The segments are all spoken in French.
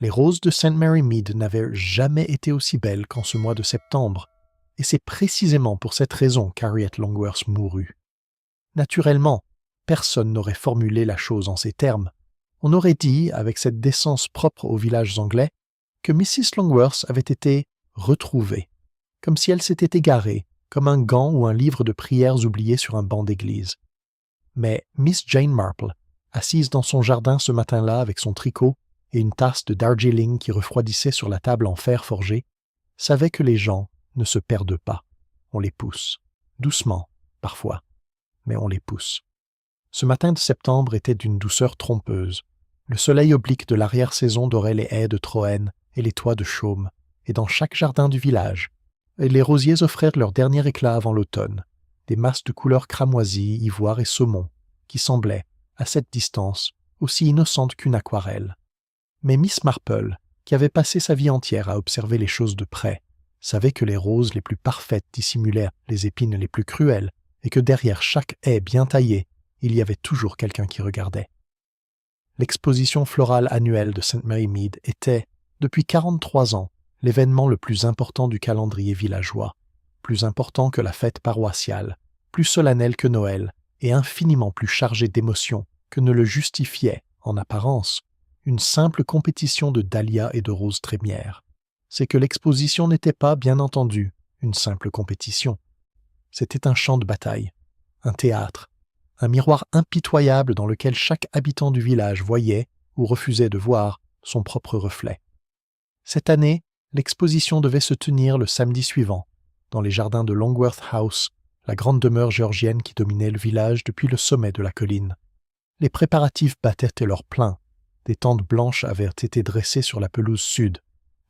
Les roses de St. Mary Mead n'avaient jamais été aussi belles qu'en ce mois de septembre, et c'est précisément pour cette raison qu'Harriet Longworth mourut. Naturellement, personne n'aurait formulé la chose en ces termes. On aurait dit, avec cette décence propre aux villages anglais, que Mrs. Longworth avait été retrouvée, comme si elle s'était égarée, comme un gant ou un livre de prières oublié sur un banc d'église. Mais Miss Jane Marple, assise dans son jardin ce matin-là avec son tricot et une tasse de Darjeeling qui refroidissait sur la table en fer forgé, savait que les gens ne se perdent pas. On les pousse. Doucement, parfois, mais on les pousse. Ce matin de septembre était d'une douceur trompeuse. Le soleil oblique de l'arrière-saison dorait les haies de Troène et les toits de chaume, et dans chaque jardin du village, les rosiers offrirent leur dernier éclat avant l'automne, des masses de couleurs cramoisies, ivoire et saumon, qui semblaient, à cette distance, aussi innocentes qu'une aquarelle. Mais Miss Marple, qui avait passé sa vie entière à observer les choses de près, savait que les roses les plus parfaites dissimulaient les épines les plus cruelles, et que derrière chaque haie bien taillée, il y avait toujours quelqu'un qui regardait. L'exposition florale annuelle de St. Mary Mead était, depuis 43 ans, l'événement le plus important du calendrier villageois, plus important que la fête paroissiale, plus solennel que Noël, et infiniment plus chargé d'émotions que ne le justifiait, en apparence, une simple compétition de dahlias et de roses trémières. C'est que l'exposition n'était pas, bien entendu, une simple compétition. C'était un champ de bataille, un théâtre, un miroir impitoyable dans lequel chaque habitant du village voyait, ou refusait de voir, son propre reflet. Cette année, l'exposition devait se tenir le samedi suivant, dans les jardins de Longworth House, la grande demeure géorgienne qui dominait le village depuis le sommet de la colline. Les préparatifs battaient leur plein. Des tentes blanches avaient été dressées sur la pelouse sud.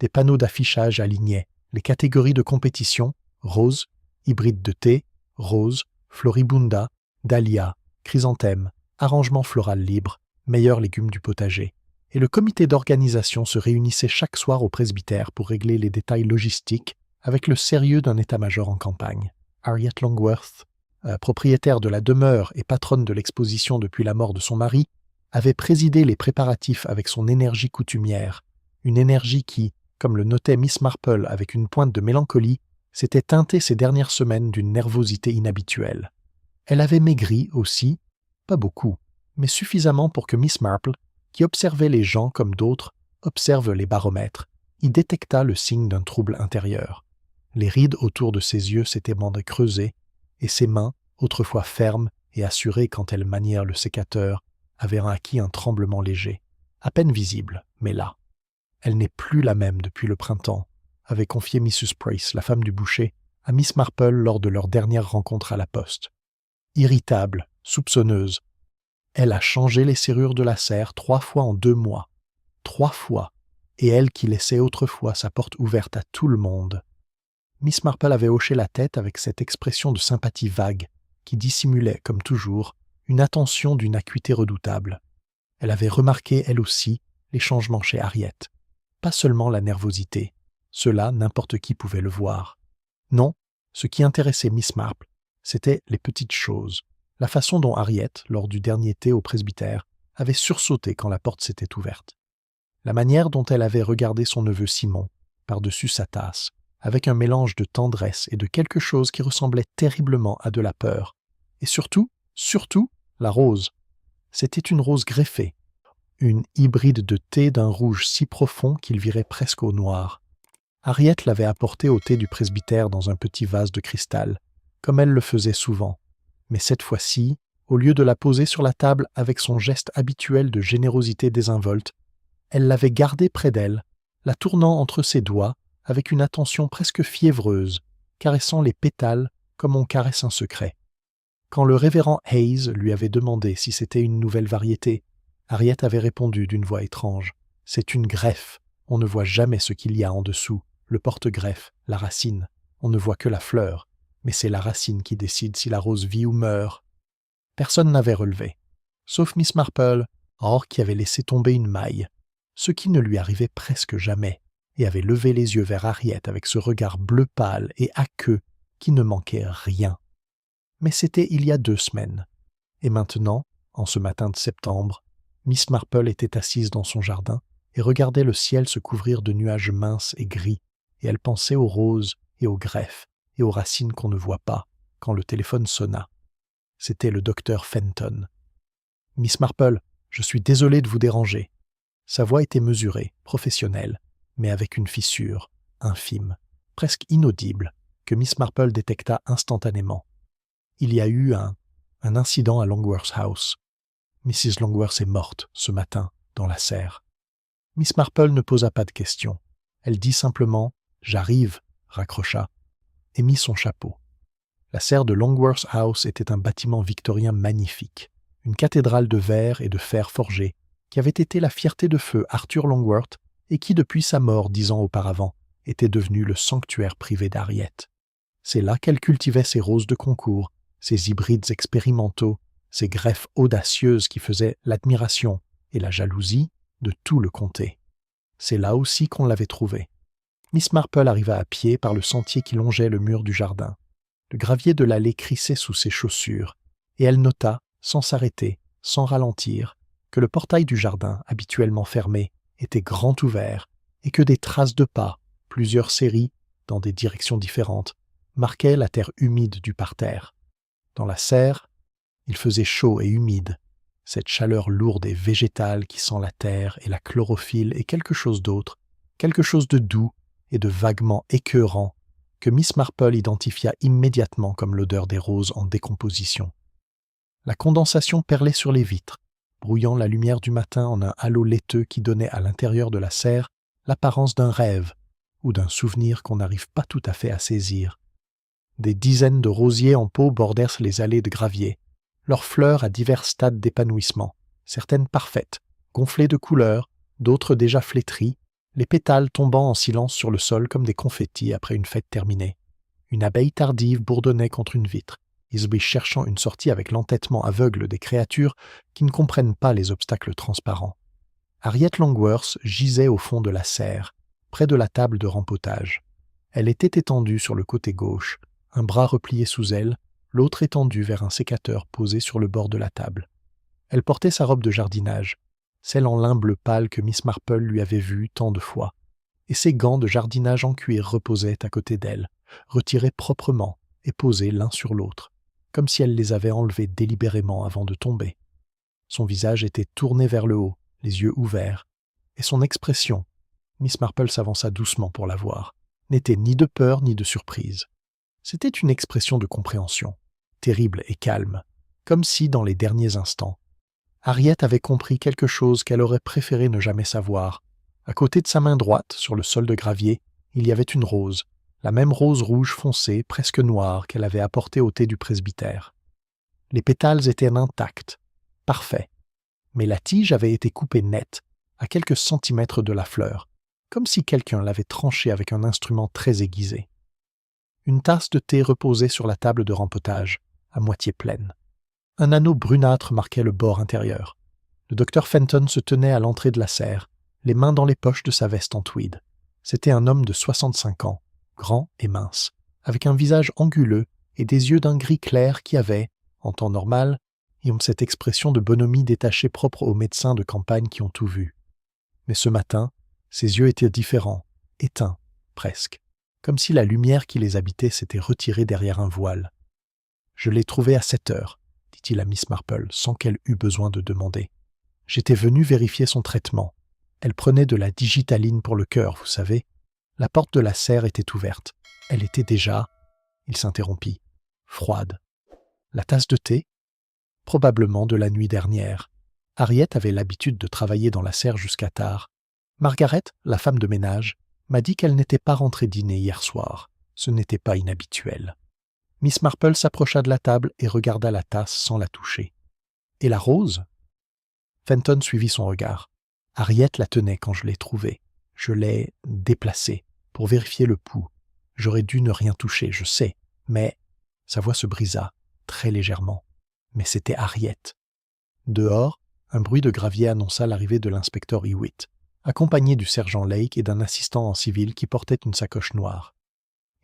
Des panneaux d'affichage alignaient les catégories de compétition, rose, hybride de thé, rose, floribunda, dahlia, chrysanthème, arrangement floral libre, meilleurs légumes du potager. Et le comité d'organisation se réunissait chaque soir au presbytère pour régler les détails logistiques avec le sérieux d'un état-major en campagne. Harriet Longworth, propriétaire de la demeure et patronne de l'exposition depuis la mort de son mari, avait présidé les préparatifs avec son énergie coutumière, une énergie qui, comme le notait Miss Marple avec une pointe de mélancolie, s'était teintée ces dernières semaines d'une nervosité inhabituelle. Elle avait maigri aussi, pas beaucoup, mais suffisamment pour que Miss Marple, qui observait les gens comme d'autres observent les baromètres, y détecta le signe d'un trouble intérieur. Les rides autour de ses yeux s'étaient creusées, et ses mains, autrefois fermes et assurées quand elles manièrent le sécateur, avaient acquis un tremblement léger, à peine visible, mais là. Elle n'est plus la même depuis le printemps, avait confié Mrs. Price, la femme du boucher, à Miss Marple lors de leur dernière rencontre à la poste. Irritable, soupçonneuse, elle a changé les serrures de la serre 3 fois en 2 mois. 3 fois, et elle qui laissait autrefois sa porte ouverte à tout le monde. Miss Marple avait hoché la tête avec cette expression de sympathie vague qui dissimulait, comme toujours, une attention d'une acuité redoutable. Elle avait remarqué, elle aussi, les changements chez Harriet. Pas seulement la nervosité, cela n'importe qui pouvait le voir. Non, ce qui intéressait Miss Marple, c'était les petites choses. La façon dont Harriet, lors du dernier thé au presbytère, avait sursauté quand la porte s'était ouverte. La manière dont elle avait regardé son neveu Simon, par-dessus sa tasse, avec un mélange de tendresse et de quelque chose qui ressemblait terriblement à de la peur. Et surtout, la rose. C'était une rose greffée, une hybride de thé d'un rouge si profond qu'il virait presque au noir. Harriet l'avait apportée au thé du presbytère dans un petit vase de cristal, comme elle le faisait souvent. Mais cette fois-ci, au lieu de la poser sur la table avec son geste habituel de générosité désinvolte, elle l'avait gardée près d'elle, la tournant entre ses doigts avec une attention presque fiévreuse, caressant les pétales comme on caresse un secret. Quand le révérend Hayes lui avait demandé si c'était une nouvelle variété, Harriet avait répondu d'une voix étrange. « C'est une greffe. On ne voit jamais ce qu'il y a en dessous, le porte-greffe, la racine. On ne voit que la fleur. Mais c'est la racine qui décide si la rose vit ou meurt. » Personne n'avait relevé, sauf Miss Marple, or qui avait laissé tomber une maille, ce qui ne lui arrivait presque jamais, et avait levé les yeux vers Harriet avec ce regard bleu pâle et aqueux qui ne manquait rien. Mais c'était il y a 2 semaines, et maintenant, en ce matin de septembre, Miss Marple était assise dans son jardin, et regardait le ciel se couvrir de nuages minces et gris, et elle pensait aux roses et aux greffes et aux racines qu'on ne voit pas quand le téléphone sonna. C'était le docteur Fenton. « Miss Marple, je suis désolé de vous déranger. » Sa voix était mesurée, professionnelle, mais avec une fissure, infime, presque inaudible, que Miss Marple détecta instantanément. Il y a eu un incident à Longworth House. Mrs. Longworth est morte ce matin, dans la serre. Miss Marple ne posa pas de questions. Elle dit simplement « J'arrive », raccrocha, et mit son chapeau. La serre de Longworth House était un bâtiment victorien magnifique, une cathédrale de verre et de fer forgé, qui avait été la fierté de feu Arthur Longworth et qui, depuis sa mort 10 ans auparavant, était devenu le sanctuaire privé d'Harriet. C'est là qu'elle cultivait ses roses de concours, ses hybrides expérimentaux, ses greffes audacieuses qui faisaient l'admiration et la jalousie de tout le comté. C'est là aussi qu'on l'avait trouvée. Miss Marple arriva à pied par le sentier qui longeait le mur du jardin. Le gravier de l'allée crissait sous ses chaussures, et elle nota, sans s'arrêter, sans ralentir, que le portail du jardin, habituellement fermé, était grand ouvert, et que des traces de pas, plusieurs séries, dans des directions différentes, marquaient la terre humide du parterre. Dans la serre, il faisait chaud et humide, cette chaleur lourde et végétale qui sent la terre et la chlorophylle et quelque chose d'autre, quelque chose de doux et de vaguement écœurant, que Miss Marple identifia immédiatement comme l'odeur des roses en décomposition. La condensation perlait sur les vitres, brouillant la lumière du matin en un halo laiteux qui donnait à l'intérieur de la serre l'apparence d'un rêve ou d'un souvenir qu'on n'arrive pas tout à fait à saisir. Des dizaines de rosiers en pot bordèrent les allées de gravier, leurs fleurs à divers stades d'épanouissement, certaines parfaites, gonflées de couleurs, d'autres déjà flétries, les pétales tombant en silence sur le sol comme des confettis après une fête terminée. Une abeille tardive bourdonnait contre une vitre, Isby cherchant une sortie avec l'entêtement aveugle des créatures qui ne comprennent pas les obstacles transparents. Harriet Longworth gisait au fond de la serre, près de la table de rempotage. Elle était étendue sur le côté gauche, un bras replié sous elle, l'autre étendu vers un sécateur posé sur le bord de la table. Elle portait sa robe de jardinage, celle en lin bleu pâle que Miss Marple lui avait vue tant de fois, et ses gants de jardinage en cuir reposaient à côté d'elle, retirés proprement et posés l'un sur l'autre, comme si elle les avait enlevés délibérément avant de tomber. Son visage était tourné vers le haut, les yeux ouverts, et son expression, Miss Marple s'avança doucement pour la voir, n'était ni de peur ni de surprise. C'était une expression de compréhension, terrible et calme, comme si, dans les derniers instants, Harriet avait compris quelque chose qu'elle aurait préféré ne jamais savoir. À côté de sa main droite, sur le sol de gravier, il y avait une rose, la même rose rouge foncée, presque noire, qu'elle avait apportée au thé du presbytère. Les pétales étaient intacts, parfaits, mais la tige avait été coupée nette, à quelques centimètres de la fleur, comme si quelqu'un l'avait tranchée avec un instrument très aiguisé. Une tasse de thé reposait sur la table de rempotage, à moitié pleine. Un anneau brunâtre marquait le bord intérieur. Le docteur Fenton se tenait à l'entrée de la serre, les mains dans les poches de sa veste en tweed. C'était un homme de 65 ans, grand et mince, avec un visage anguleux et des yeux d'un gris clair qui avaient, en temps normal, cette expression de bonhomie détachée propre aux médecins de campagne qui ont tout vu. Mais ce matin, ses yeux étaient différents, éteints, presque, comme si la lumière qui les habitait s'était retirée derrière un voile. « Je l'ai trouvé à 7 heures, dit-il à Miss Marple, sans qu'elle eût besoin de demander. « J'étais venu vérifier son traitement. Elle prenait de la digitaline pour le cœur, vous savez. La porte de la serre était ouverte. Elle était déjà... » Il s'interrompit. « Froide. » La tasse de thé ? Probablement de la nuit dernière. Harriet avait l'habitude de travailler dans la serre jusqu'à tard. Margaret, la femme de ménage, m'a dit qu'elle n'était pas rentrée dîner hier soir. Ce n'était pas inhabituel. Miss Marple s'approcha de la table et regarda la tasse sans la toucher. « Et la rose ?» Fenton suivit son regard. « Harriet la tenait quand je l'ai trouvée. Je l'ai déplacée pour vérifier le pouls. J'aurais dû ne rien toucher, je sais, mais... » Sa voix se brisa, très légèrement. Mais c'était Harriet. Dehors, un bruit de gravier annonça l'arrivée de l'inspecteur Hewitt, accompagné du sergent Lake et d'un assistant en civil qui portait une sacoche noire.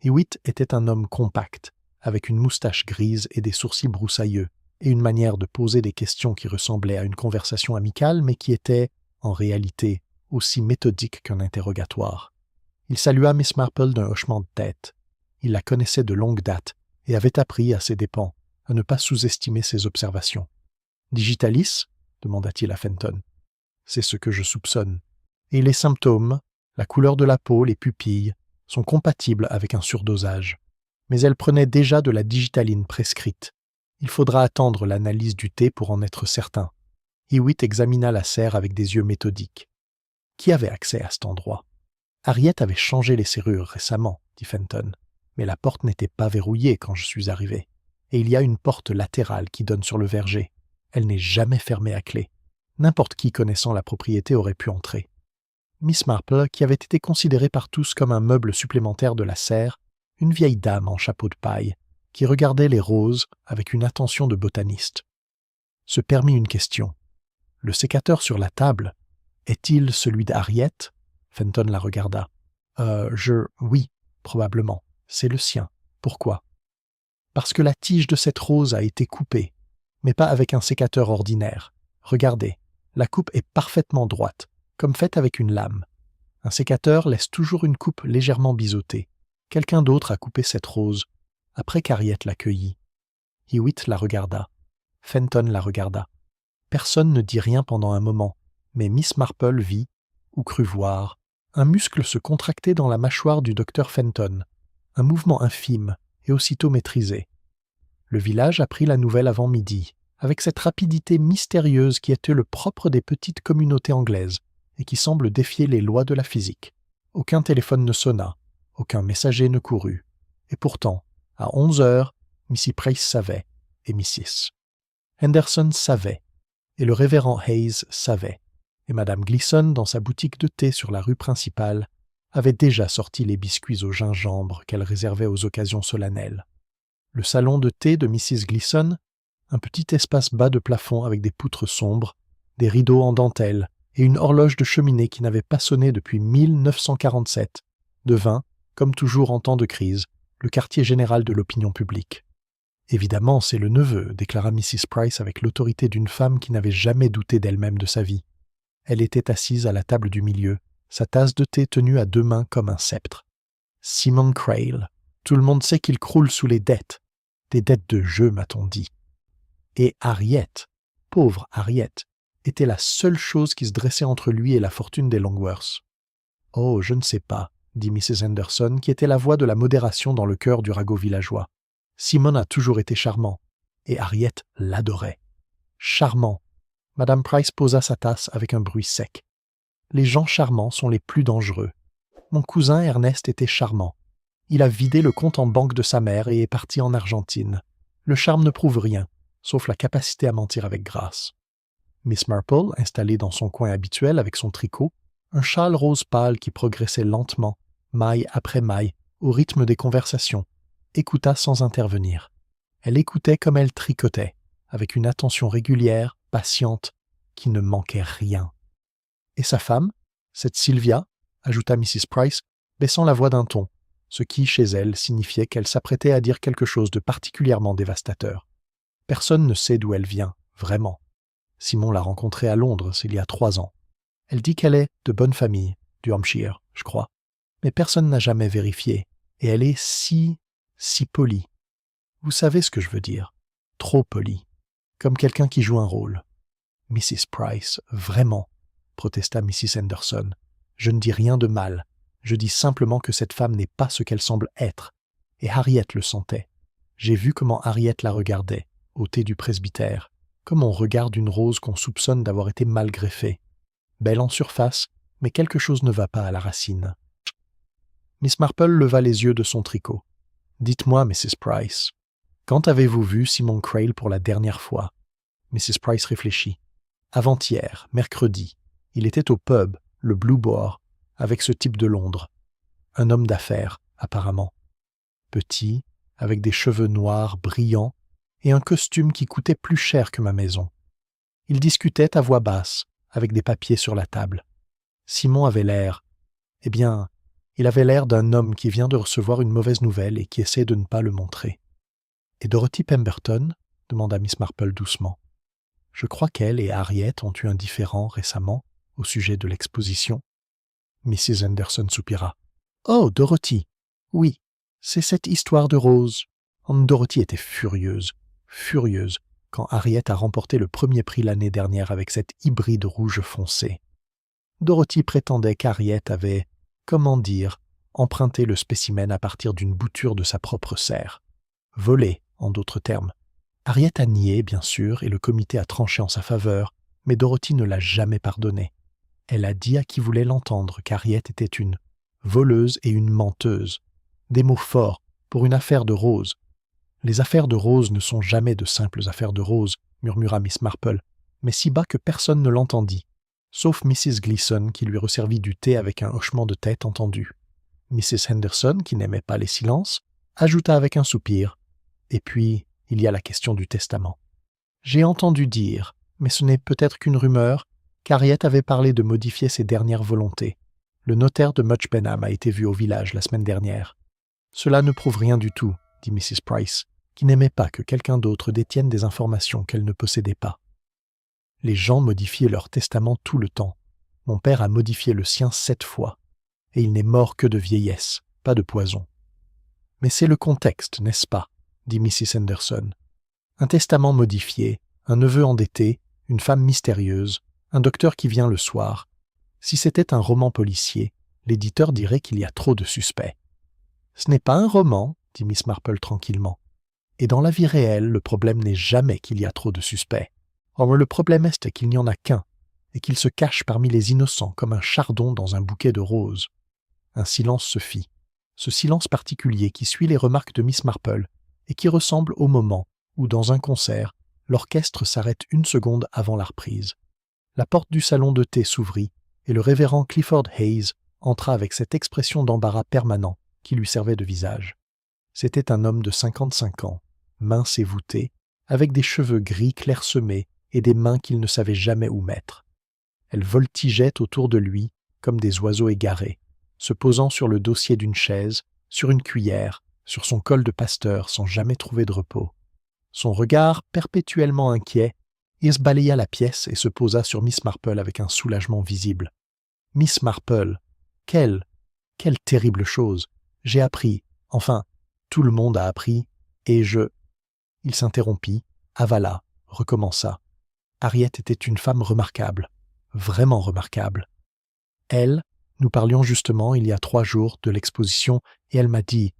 Hewitt était un homme compact, avec une moustache grise et des sourcils broussailleux, et une manière de poser des questions qui ressemblaient à une conversation amicale, mais qui était, en réalité, aussi méthodique qu'un interrogatoire. Il salua Miss Marple d'un hochement de tête. Il la connaissait de longue date et avait appris, à ses dépens, à ne pas sous-estimer ses observations. « Digitalis » demanda-t-il à Fenton. « C'est ce que je soupçonne. Et les symptômes, la couleur de la peau, les pupilles, sont compatibles avec un surdosage. Mais elle prenait déjà de la digitaline prescrite. Il faudra attendre l'analyse du thé pour en être certain. » Hewitt examina la serre avec des yeux méthodiques. Qui avait accès à cet endroit? Harriet avait changé les serrures récemment, dit Fenton, mais la porte n'était pas verrouillée quand je suis arrivé. Et il y a une porte latérale qui donne sur le verger. Elle n'est jamais fermée à clé. N'importe qui connaissant la propriété aurait pu entrer. Miss Marple, qui avait été considérée par tous comme un meuble supplémentaire de la serre, une vieille dame en chapeau de paille, qui regardait les roses avec une attention de botaniste, se permit une question. « Le sécateur sur la table, est-il celui d'Harriet » Fenton la regarda. Oui, probablement. C'est le sien. Pourquoi ?»« Parce que la tige de cette rose a été coupée, mais pas avec un sécateur ordinaire. Regardez, la coupe est parfaitement droite, comme faite avec une lame. Un sécateur laisse toujours une coupe légèrement biseautée. Quelqu'un d'autre a coupé cette rose, après qu'Harriet la cueillit. » Hewitt la regarda. Fenton la regarda. Personne ne dit rien pendant un moment, mais Miss Marple vit, ou crut voir, un muscle se contracter dans la mâchoire du docteur Fenton, un mouvement infime et aussitôt maîtrisé. Le village apprit la nouvelle avant midi, avec cette rapidité mystérieuse qui était le propre des petites communautés anglaises et qui semble défier les lois de la physique. Aucun téléphone ne sonna, aucun messager ne courut. Et pourtant, à 11 heures, Missy Price savait, et Mrs. Henderson savait, et le révérend Hayes savait, et Madame Gleason, dans sa boutique de thé sur la rue principale, avait déjà sorti les biscuits au gingembre qu'elle réservait aux occasions solennelles. Le salon de thé de Mrs. Gleason, un petit espace bas de plafond avec des poutres sombres, des rideaux en dentelle et une horloge de cheminée qui n'avait pas sonné depuis 1947, devint, comme toujours en temps de crise, le quartier général de l'opinion publique. « Évidemment, c'est le neveu » déclara Mrs. Price avec l'autorité d'une femme qui n'avait jamais douté d'elle-même de sa vie. Elle était assise à la table du milieu, sa tasse de thé tenue à deux mains comme un sceptre. « Simon Crail. Tout le monde sait qu'il croule sous les dettes. Des dettes de jeu, m'a-t-on dit. Et Harriet, pauvre Harriet, était la seule chose qui se dressait entre lui et la fortune des Longworth. « Oh, je ne sais pas, » dit Mrs. Henderson, qui était la voix de la modération dans le cœur du ragot villageois. Simon a toujours été charmant, et Harriet l'adorait. Charmant. Madame Price posa sa tasse avec un bruit sec. Les gens charmants sont les plus dangereux. Mon cousin Ernest était charmant. Il a vidé le compte en banque de sa mère et est parti en Argentine. Le charme ne prouve rien, sauf la capacité à mentir avec grâce. Miss Marple, installée dans son coin habituel avec son tricot, un châle rose pâle qui progressait lentement, maille après maille, au rythme des conversations, écouta sans intervenir. Elle écoutait comme elle tricotait, avec une attention régulière, patiente, qui ne manquait rien. « Et sa femme, cette Sylvia » ajouta Mrs. Price, baissant la voix d'un ton, ce qui, chez elle, signifiait qu'elle s'apprêtait à dire quelque chose de particulièrement dévastateur. Personne ne sait d'où elle vient, vraiment. Simon l'a rencontrée à Londres, il y a 3 ans. Elle dit qu'elle est de bonne famille, du Hampshire, je crois. Mais personne n'a jamais vérifié, et elle est si polie. Vous savez ce que je veux dire. Trop polie. Comme quelqu'un qui joue un rôle. Mrs. Price, vraiment, protesta Mrs. Henderson. Je ne dis rien de mal. Je dis simplement que cette femme n'est pas ce qu'elle semble être. Et Harriet le sentait. J'ai vu comment Harriet la regardait, au thé du presbytère, comme on regarde une rose qu'on soupçonne d'avoir été mal greffée. Belle en surface, mais quelque chose ne va pas à la racine. Miss Marple leva les yeux de son tricot. « Dites-moi, Mrs. Price, quand avez-vous vu Simon Crail pour la dernière fois ?» Mrs. Price réfléchit. « Avant-hier, mercredi. Il était au pub, le Blue Boar, avec ce type de Londres. Un homme d'affaires, apparemment. Petit, avec des cheveux noirs brillants et un costume qui coûtait plus cher que ma maison. Il discutait à voix basse, avec des papiers sur la table. Simon avait l'air... il avait l'air d'un homme qui vient de recevoir une mauvaise nouvelle et qui essaie de ne pas le montrer. « Et Dorothy Pemberton ?» demanda Miss Marple doucement. « Je crois qu'elle et Harriet ont eu un différend récemment. au sujet de l'exposition. Mrs. Henderson soupira. « Oh, Dorothy! Oui, c'est cette histoire de Rose. » Dorothy était furieuse, quand Harriet a remporté le premier prix l'année dernière avec cette hybride rouge foncé. Dorothy prétendait qu'Harriet avait, comment dire, emprunté le spécimen à partir d'une bouture de sa propre serre. Volé, en d'autres termes. Harriet a nié, bien sûr, et le comité a tranché en sa faveur, mais Dorothy ne l'a jamais pardonné. Elle a dit à qui voulait l'entendre qu'Harriet était une voleuse et une menteuse. Des mots forts pour une affaire de Rose. Les affaires de Rose ne sont jamais de simples affaires de Rose, murmura Miss Marple, mais si bas que personne ne l'entendit, sauf Mrs. Gleason qui lui resservit du thé avec un hochement de tête entendu. Mrs. Henderson, qui n'aimait pas les silences, ajouta avec un soupir. Et puis, il y a la question du testament. J'ai entendu dire, mais ce n'est peut-être qu'une rumeur, qu'Harriet avait parlé de modifier ses dernières volontés. Le notaire de Much Benham a été vu au village la semaine dernière. Cela ne prouve rien du tout, dit Mrs. Price, qui n'aimait pas que quelqu'un d'autre détienne des informations qu'elle ne possédait pas. Les gens modifiaient leur testament tout le temps. Mon père a modifié le sien 7 fois, et il n'est mort que de vieillesse, pas de poison. Mais c'est le contexte, n'est-ce pas, dit Mrs. Henderson. Un testament modifié, un neveu endetté, une femme mystérieuse, un docteur qui vient le soir. Si c'était un roman policier, l'éditeur dirait qu'il y a trop de suspects. Ce n'est pas un roman, dit Miss Marple tranquillement. Et dans la vie réelle, le problème n'est jamais qu'il y a trop de suspects. Or, le problème est qu'il n'y en a qu'un, et qu'il se cache parmi les innocents comme un chardon dans un bouquet de roses. Un silence se fit, ce silence particulier qui suit les remarques de Miss Marple, et qui ressemble au moment où, dans un concert, l'orchestre s'arrête une seconde avant la reprise. La porte du salon de thé s'ouvrit, et le révérend Clifford Hayes entra avec cette expression d'embarras permanent qui lui servait de visage. C'était un homme de 55 ans, mince et voûté, avec des cheveux gris clairsemés et des mains qu'il ne savait jamais où mettre. Elles voltigeaient autour de lui comme des oiseaux égarés, se posant sur le dossier d'une chaise, sur une cuillère, sur son col de pasteur sans jamais trouver de repos. Son regard, perpétuellement inquiet, Hayes balaya la pièce et se posa sur Miss Marple avec un soulagement visible. « Miss Marple, quelle terrible chose! J'ai appris, enfin, tout le monde a appris, et je... » Il s'interrompit, avala, recommença. Harriet était une femme remarquable, vraiment remarquable. Elle, nous parlions justement il y a 3 jours de l'exposition, et elle m'a dit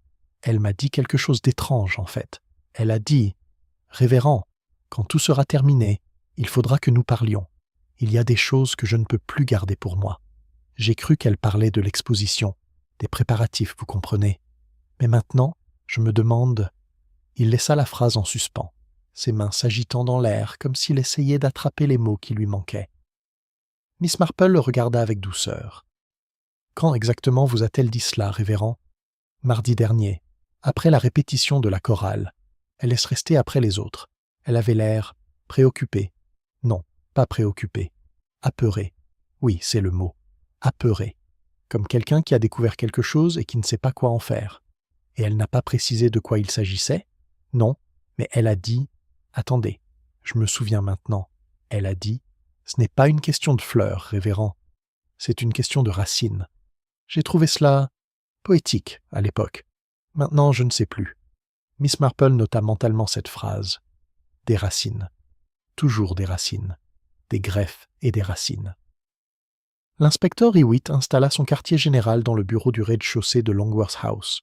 quelque chose d'étrange en fait. Elle a dit, « Révérend, quand tout sera terminé, il faudra que nous parlions. Il y a des choses que je ne peux plus garder pour moi. » J'ai cru qu'elle parlait de l'exposition, des préparatifs, vous comprenez. Mais maintenant, je me demande... Il laissa la phrase en suspens, ses mains s'agitant dans l'air comme s'il essayait d'attraper les mots qui lui manquaient. Miss Marple le regarda avec douceur. « Quand exactement vous a-t-elle dit cela, révérend ?»« Mardi dernier, après la répétition de la chorale. Elle laisse rester après les autres. Elle avait l'air préoccupée. Non, pas préoccupée. Apeurée. Oui, c'est le mot. Apeurée. Comme quelqu'un qui a découvert quelque chose et qui ne sait pas quoi en faire. Et elle n'a pas précisé de quoi il s'agissait ? Non, mais elle a dit... Attendez, je me souviens maintenant. Elle a dit... Ce n'est pas une question de fleurs, révérend. C'est une question de racines. J'ai trouvé cela poétique à l'époque. Maintenant, je ne sais plus. » Miss Marple nota mentalement cette phrase. Des racines. Toujours des racines. Des greffes et des racines. L'inspecteur Hewitt installa son quartier général dans le bureau du rez-de-chaussée de Longworth House.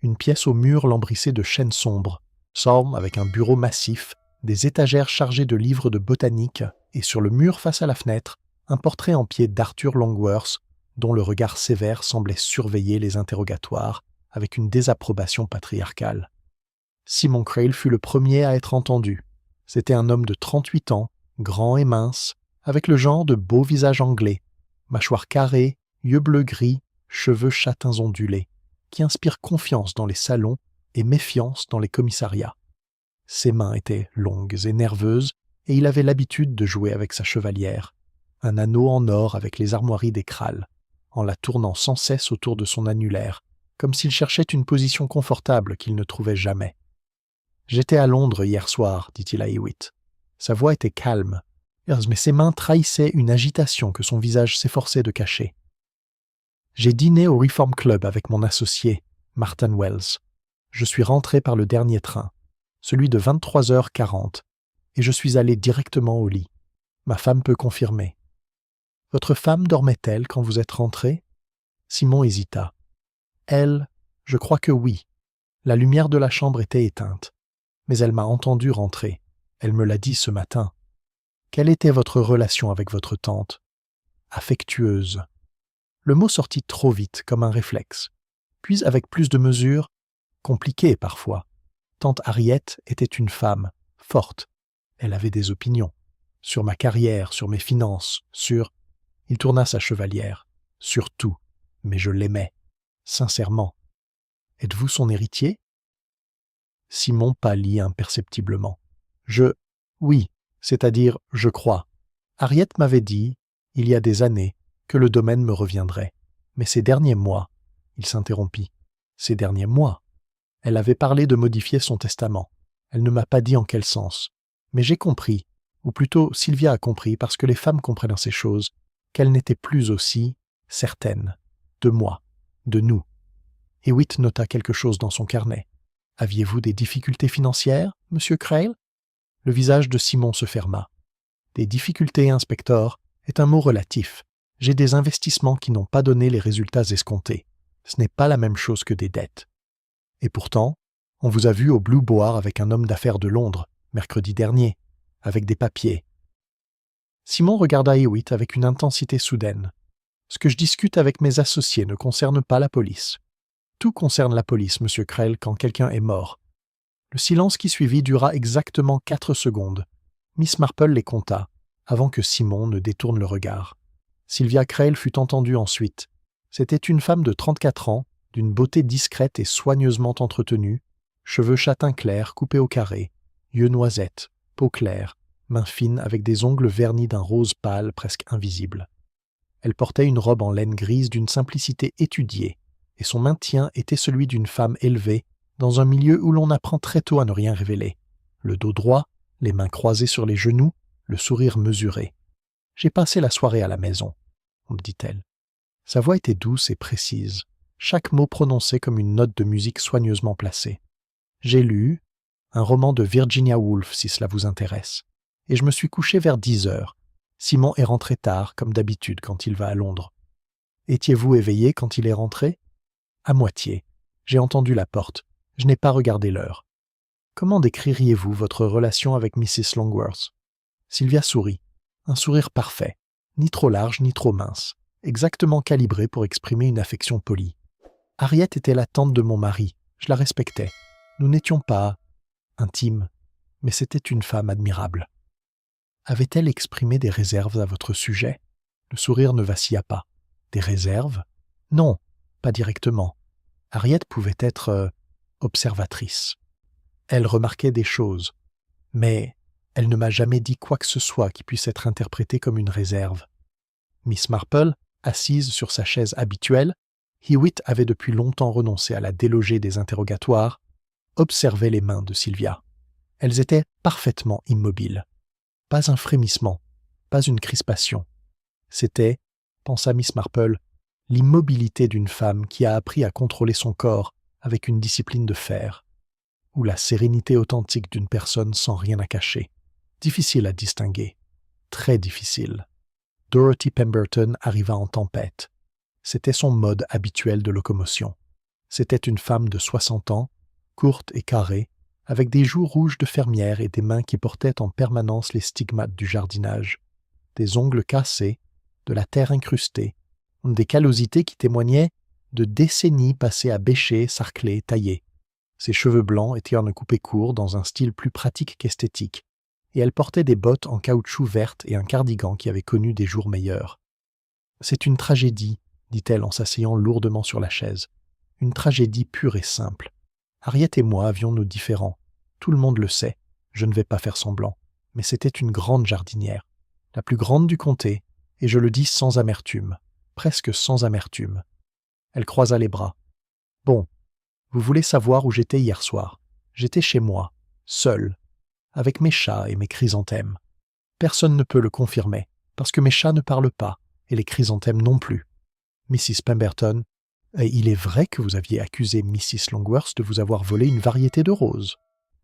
Une pièce aux murs lambrissés de chêne sombre, sobre avec un bureau massif, des étagères chargées de livres de botanique et sur le mur face à la fenêtre, un portrait en pied d'Arthur Longworth, dont le regard sévère semblait surveiller les interrogatoires avec une désapprobation patriarcale. Simon Crale fut le premier à être entendu. C'était un homme de 38 ans, grand et mince, avec le genre de beau visage anglais, mâchoire carrée, yeux bleu-gris, cheveux châtains ondulés, qui inspire confiance dans les salons et méfiance dans les commissariats. Ses mains étaient longues et nerveuses, et il avait l'habitude de jouer avec sa chevalière, un anneau en or avec les armoiries des Krall, en la tournant sans cesse autour de son annulaire, comme s'il cherchait une position confortable qu'il ne trouvait jamais. « J'étais à Londres hier soir, dit-il à Hewitt. Sa voix était calme, mais ses mains trahissaient une agitation que son visage s'efforçait de cacher. J'ai dîné au Reform Club avec mon associé, Martin Wells. Je suis rentré par le dernier train, celui de 23h40, et je suis allé directement au lit. Ma femme peut confirmer. Votre femme dormait-elle quand vous êtes rentré? Simon hésita. Elle, je crois que oui. La lumière de la chambre était éteinte. Mais elle m'a entendu rentrer. Elle me l'a dit ce matin. Quelle était votre relation avec votre tante? Affectueuse. Le mot sortit trop vite, comme un réflexe. Puis, avec plus de mesure, compliquée parfois. Tante Harriet était une femme, forte. Elle avait des opinions. Sur ma carrière, sur mes finances, sur... Il tourna sa chevalière. Sur tout. Mais je l'aimais. Sincèrement. Êtes-vous son héritier? Simon pâlit imperceptiblement. Oui, c'est-à-dire, je crois. Harriet m'avait dit, il y a des années, que le domaine me reviendrait. Mais ces derniers mois, il s'interrompit. Ces derniers mois, elle avait parlé de modifier son testament. Elle ne m'a pas dit en quel sens. Mais j'ai compris, ou plutôt Sylvia a compris, parce que les femmes comprennent ces choses, qu'elle n'était plus aussi certaine de moi, de nous. Hewitt nota quelque chose dans son carnet. Aviez-vous des difficultés financières, monsieur Crail? Le visage de Simon se ferma. Des difficultés, inspecteur, est un mot relatif. J'ai des investissements qui n'ont pas donné les résultats escomptés. Ce n'est pas la même chose que des dettes. Et pourtant, on vous a vu au Blue Boar avec un homme d'affaires de Londres, mercredi dernier, avec des papiers. Simon regarda Hewitt avec une intensité soudaine. Ce que je discute avec mes associés ne concerne pas la police. Tout concerne la police, monsieur Krell, quand quelqu'un est mort. Le silence qui suivit dura exactement 4 secondes. Miss Marple les compta, avant que Simon ne détourne le regard. Sylvia Krell fut entendue ensuite. C'était une femme de 34 ans, d'une beauté discrète et soigneusement entretenue, cheveux châtain clair coupés au carré, yeux noisettes, peau claire, mains fines avec des ongles vernis d'un rose pâle presque invisible. Elle portait une robe en laine grise d'une simplicité étudiée, et son maintien était celui d'une femme élevée dans un milieu où l'on apprend très tôt à ne rien révéler. Le dos droit, les mains croisées sur les genoux, le sourire mesuré. « J'ai passé la soirée à la maison », me dit-elle. Sa voix était douce et précise, chaque mot prononcé comme une note de musique soigneusement placée. « J'ai lu un roman de Virginia Woolf, si cela vous intéresse, et je me suis couché vers 10h. Simon est rentré tard, comme d'habitude quand il va à Londres. Étiez-vous éveillé quand il est rentré? À moitié. J'ai entendu la porte. Je n'ai pas regardé l'heure. Comment décririez-vous votre relation avec Mrs. Longworth? Sylvia sourit. Un sourire parfait, ni trop large ni trop mince, exactement calibré pour exprimer une affection polie. Harriet était la tante de mon mari. Je la respectais. Nous n'étions pas intimes, mais c'était une femme admirable. Avait-elle exprimé des réserves à votre sujet? Le sourire ne vacilla pas. Des réserves? Non, pas directement. Harriet pouvait être observatrice. Elle remarquait des choses, mais elle ne m'a jamais dit quoi que ce soit qui puisse être interprété comme une réserve. Miss Marple, assise sur sa chaise habituelle, Hewitt avait depuis longtemps renoncé à la déloger des interrogatoires, observait les mains de Sylvia. Elles étaient parfaitement immobiles. Pas un frémissement, pas une crispation. C'était, pensa Miss Marple, l'immobilité d'une femme qui a appris à contrôler son corps avec une discipline de fer, ou la sérénité authentique d'une personne sans rien à cacher. Difficile à distinguer, très difficile. Dorothy Pemberton arriva en tempête. C'était son mode habituel de locomotion. C'était une femme de 60 ans, courte et carrée, avec des joues rouges de fermière et des mains qui portaient en permanence les stigmates du jardinage, des ongles cassés, de la terre incrustée, des callosités qui témoignaient de décennies passées à bêcher, sarcler, tailler. Ses cheveux blancs étaient en coupé court dans un style plus pratique qu'esthétique, et elle portait des bottes en caoutchouc vertes et un cardigan qui avait connu des jours meilleurs. « C'est une tragédie, » dit-elle en s'asseyant lourdement sur la chaise. « Une tragédie pure et simple. Harriet et moi avions nos différends. Tout le monde le sait, je ne vais pas faire semblant. Mais c'était une grande jardinière, la plus grande du comté, et je le dis sans amertume, presque sans amertume. » Elle croisa les bras. « Bon, vous voulez savoir où j'étais hier soir? J'étais chez moi, seul, avec mes chats et mes chrysanthèmes. Personne ne peut le confirmer, parce que mes chats ne parlent pas, et les chrysanthèmes non plus. Mrs. Pemberton, il est vrai que vous aviez accusé Mrs. Longworth de vous avoir volé une variété de roses.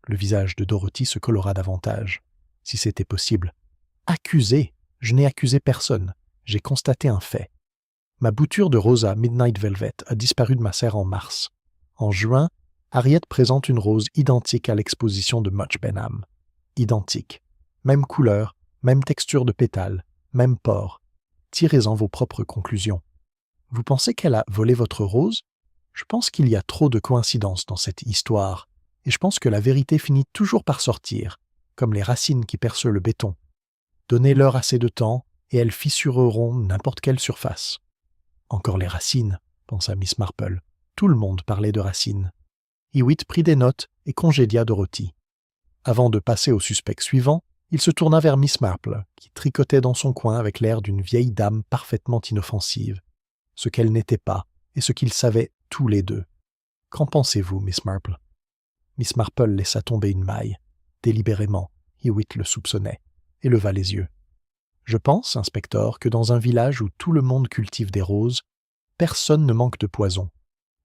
Le visage de Dorothy se colora davantage. Si c'était possible. Accusé? Je n'ai accusé personne. J'ai constaté un fait. Ma bouture de Rosa Midnight Velvet a disparu de ma serre en mars. En juin, Harriet présente une rose identique à l'exposition de Much Benham. Identique. Même couleur, même texture de pétales, même port. Tirez-en vos propres conclusions. Vous pensez qu'elle a volé votre rose? Je pense qu'il y a trop de coïncidences dans cette histoire, et je pense que la vérité finit toujours par sortir, comme les racines qui percent le béton. Donnez-leur assez de temps, et elles fissureront n'importe quelle surface. Encore les racines, pensa Miss Marple. Tout le monde parlait de racines. Hewitt prit des notes et congédia Dorothy. Avant de passer au suspect suivant, il se tourna vers Miss Marple, qui tricotait dans son coin avec l'air d'une vieille dame parfaitement inoffensive. Ce qu'elle n'était pas, et ce qu'ils savaient tous les deux. Qu'en pensez-vous, Miss Marple? Miss Marple laissa tomber une maille. Délibérément, Hewitt le soupçonnait, et leva les yeux. Je pense, inspecteur, que dans un village où tout le monde cultive des roses, personne ne manque de poison.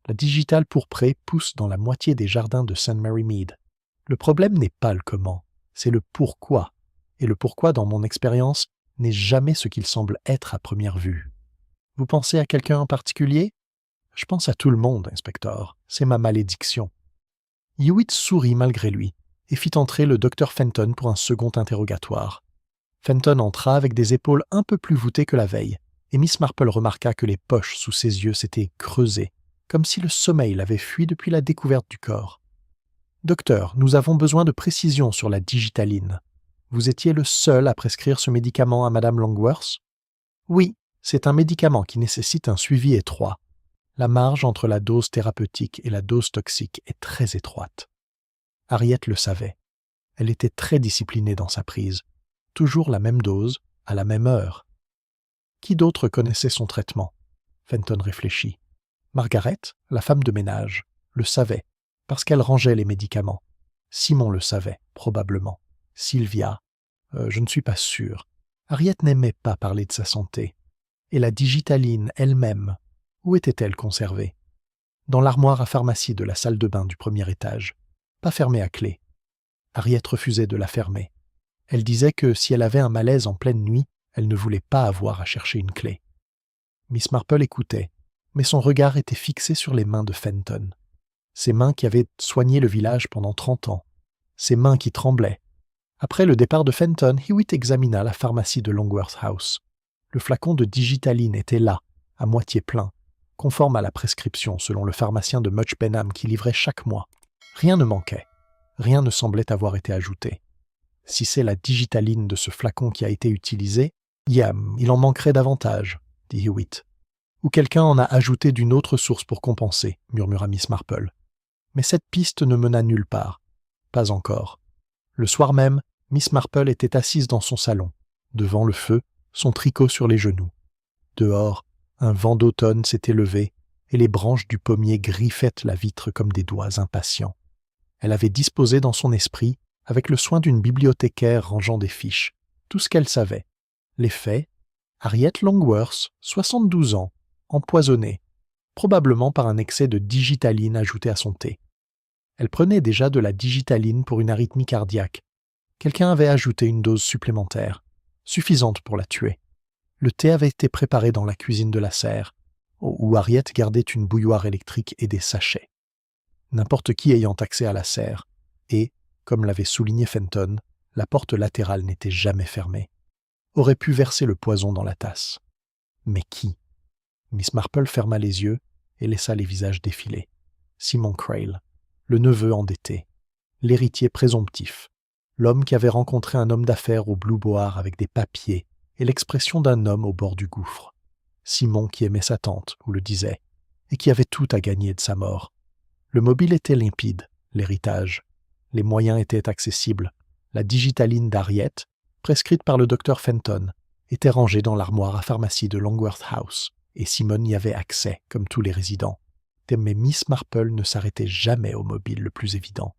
La digitale pourprée pousse dans la moitié des jardins de St. Mary Mead. Le problème n'est pas le comment, c'est le pourquoi. Et le pourquoi, dans mon expérience, n'est jamais ce qu'il semble être à première vue. Vous pensez à quelqu'un en particulier? Je pense à tout le monde, inspecteur. C'est ma malédiction. Hewitt sourit malgré lui et fit entrer le docteur Fenton pour un second interrogatoire. Fenton entra avec des épaules un peu plus voûtées que la veille, et Miss Marple remarqua que les poches sous ses yeux s'étaient creusées, comme si le sommeil l'avait fui depuis la découverte du corps. « Docteur, nous avons besoin de précisions sur la digitaline. Vous étiez le seul à prescrire ce médicament à Madame Longworth? »« Oui, c'est un médicament qui nécessite un suivi étroit. La marge entre la dose thérapeutique et la dose toxique est très étroite. » Harriet le savait. Elle était très disciplinée dans sa prise. Toujours la même dose, à la même heure. Qui d'autre connaissait son traitement? Fenton réfléchit. Margaret, la femme de ménage, le savait, parce qu'elle rangeait les médicaments. Simon le savait, probablement. Sylvia, je ne suis pas sûr. Harriet n'aimait pas parler de sa santé. Et la digitaline elle-même, où était-elle conservée? Dans l'armoire à pharmacie de la salle de bain du premier étage, pas fermée à clé. Harriet refusait de la fermer. Elle disait que si elle avait un malaise en pleine nuit, elle ne voulait pas avoir à chercher une clé. Miss Marple écoutait, mais son regard était fixé sur les mains de Fenton. Ces mains qui avaient soigné le village pendant 30 ans. Ces mains qui tremblaient. Après le départ de Fenton, Hewitt examina la pharmacie de Longworth House. Le flacon de digitaline était là, à moitié plein, conforme à la prescription selon le pharmacien de Much Benham qui livrait chaque mois. Rien ne manquait. Rien ne semblait avoir été ajouté. Si c'est la digitaline de ce flacon qui a été utilisée, il en manquerait davantage, dit Hewitt. Ou quelqu'un en a ajouté d'une autre source pour compenser, murmura Miss Marple. Mais cette piste ne mena nulle part. Pas encore. Le soir même, Miss Marple était assise dans son salon, devant le feu, son tricot sur les genoux. Dehors, un vent d'automne s'était levé, et les branches du pommier griffaient la vitre comme des doigts impatients. Elle avait disposé dans son esprit, avec le soin d'une bibliothécaire rangeant des fiches, tout ce qu'elle savait. Les faits, Harriet Longworth, 72 ans, empoisonnée, probablement par un excès de digitaline ajouté à son thé. Elle prenait déjà de la digitaline pour une arythmie cardiaque. Quelqu'un avait ajouté une dose supplémentaire, suffisante pour la tuer. Le thé avait été préparé dans la cuisine de la serre, où Harriet gardait une bouilloire électrique et des sachets. N'importe qui ayant accès à la serre, et, comme l'avait souligné Fenton, la porte latérale n'était jamais fermée, aurait pu verser le poison dans la tasse. Mais qui? Miss Marple ferma les yeux et laissa les visages défiler. Simon Crail, le neveu endetté, l'héritier présomptif, l'homme qui avait rencontré un homme d'affaires au Blue Boar avec des papiers et l'expression d'un homme au bord du gouffre. Simon qui aimait sa tante, ou le disait, et qui avait tout à gagner de sa mort. Le mobile était limpide, l'héritage. Les moyens étaient accessibles. La digitaline d'Harriet, prescrite par le docteur Fenton, était rangée dans l'armoire à pharmacie de Longworth House, et Simon y avait accès, comme tous les résidents. Mais Miss Marple ne s'arrêtait jamais au mobile le plus évident.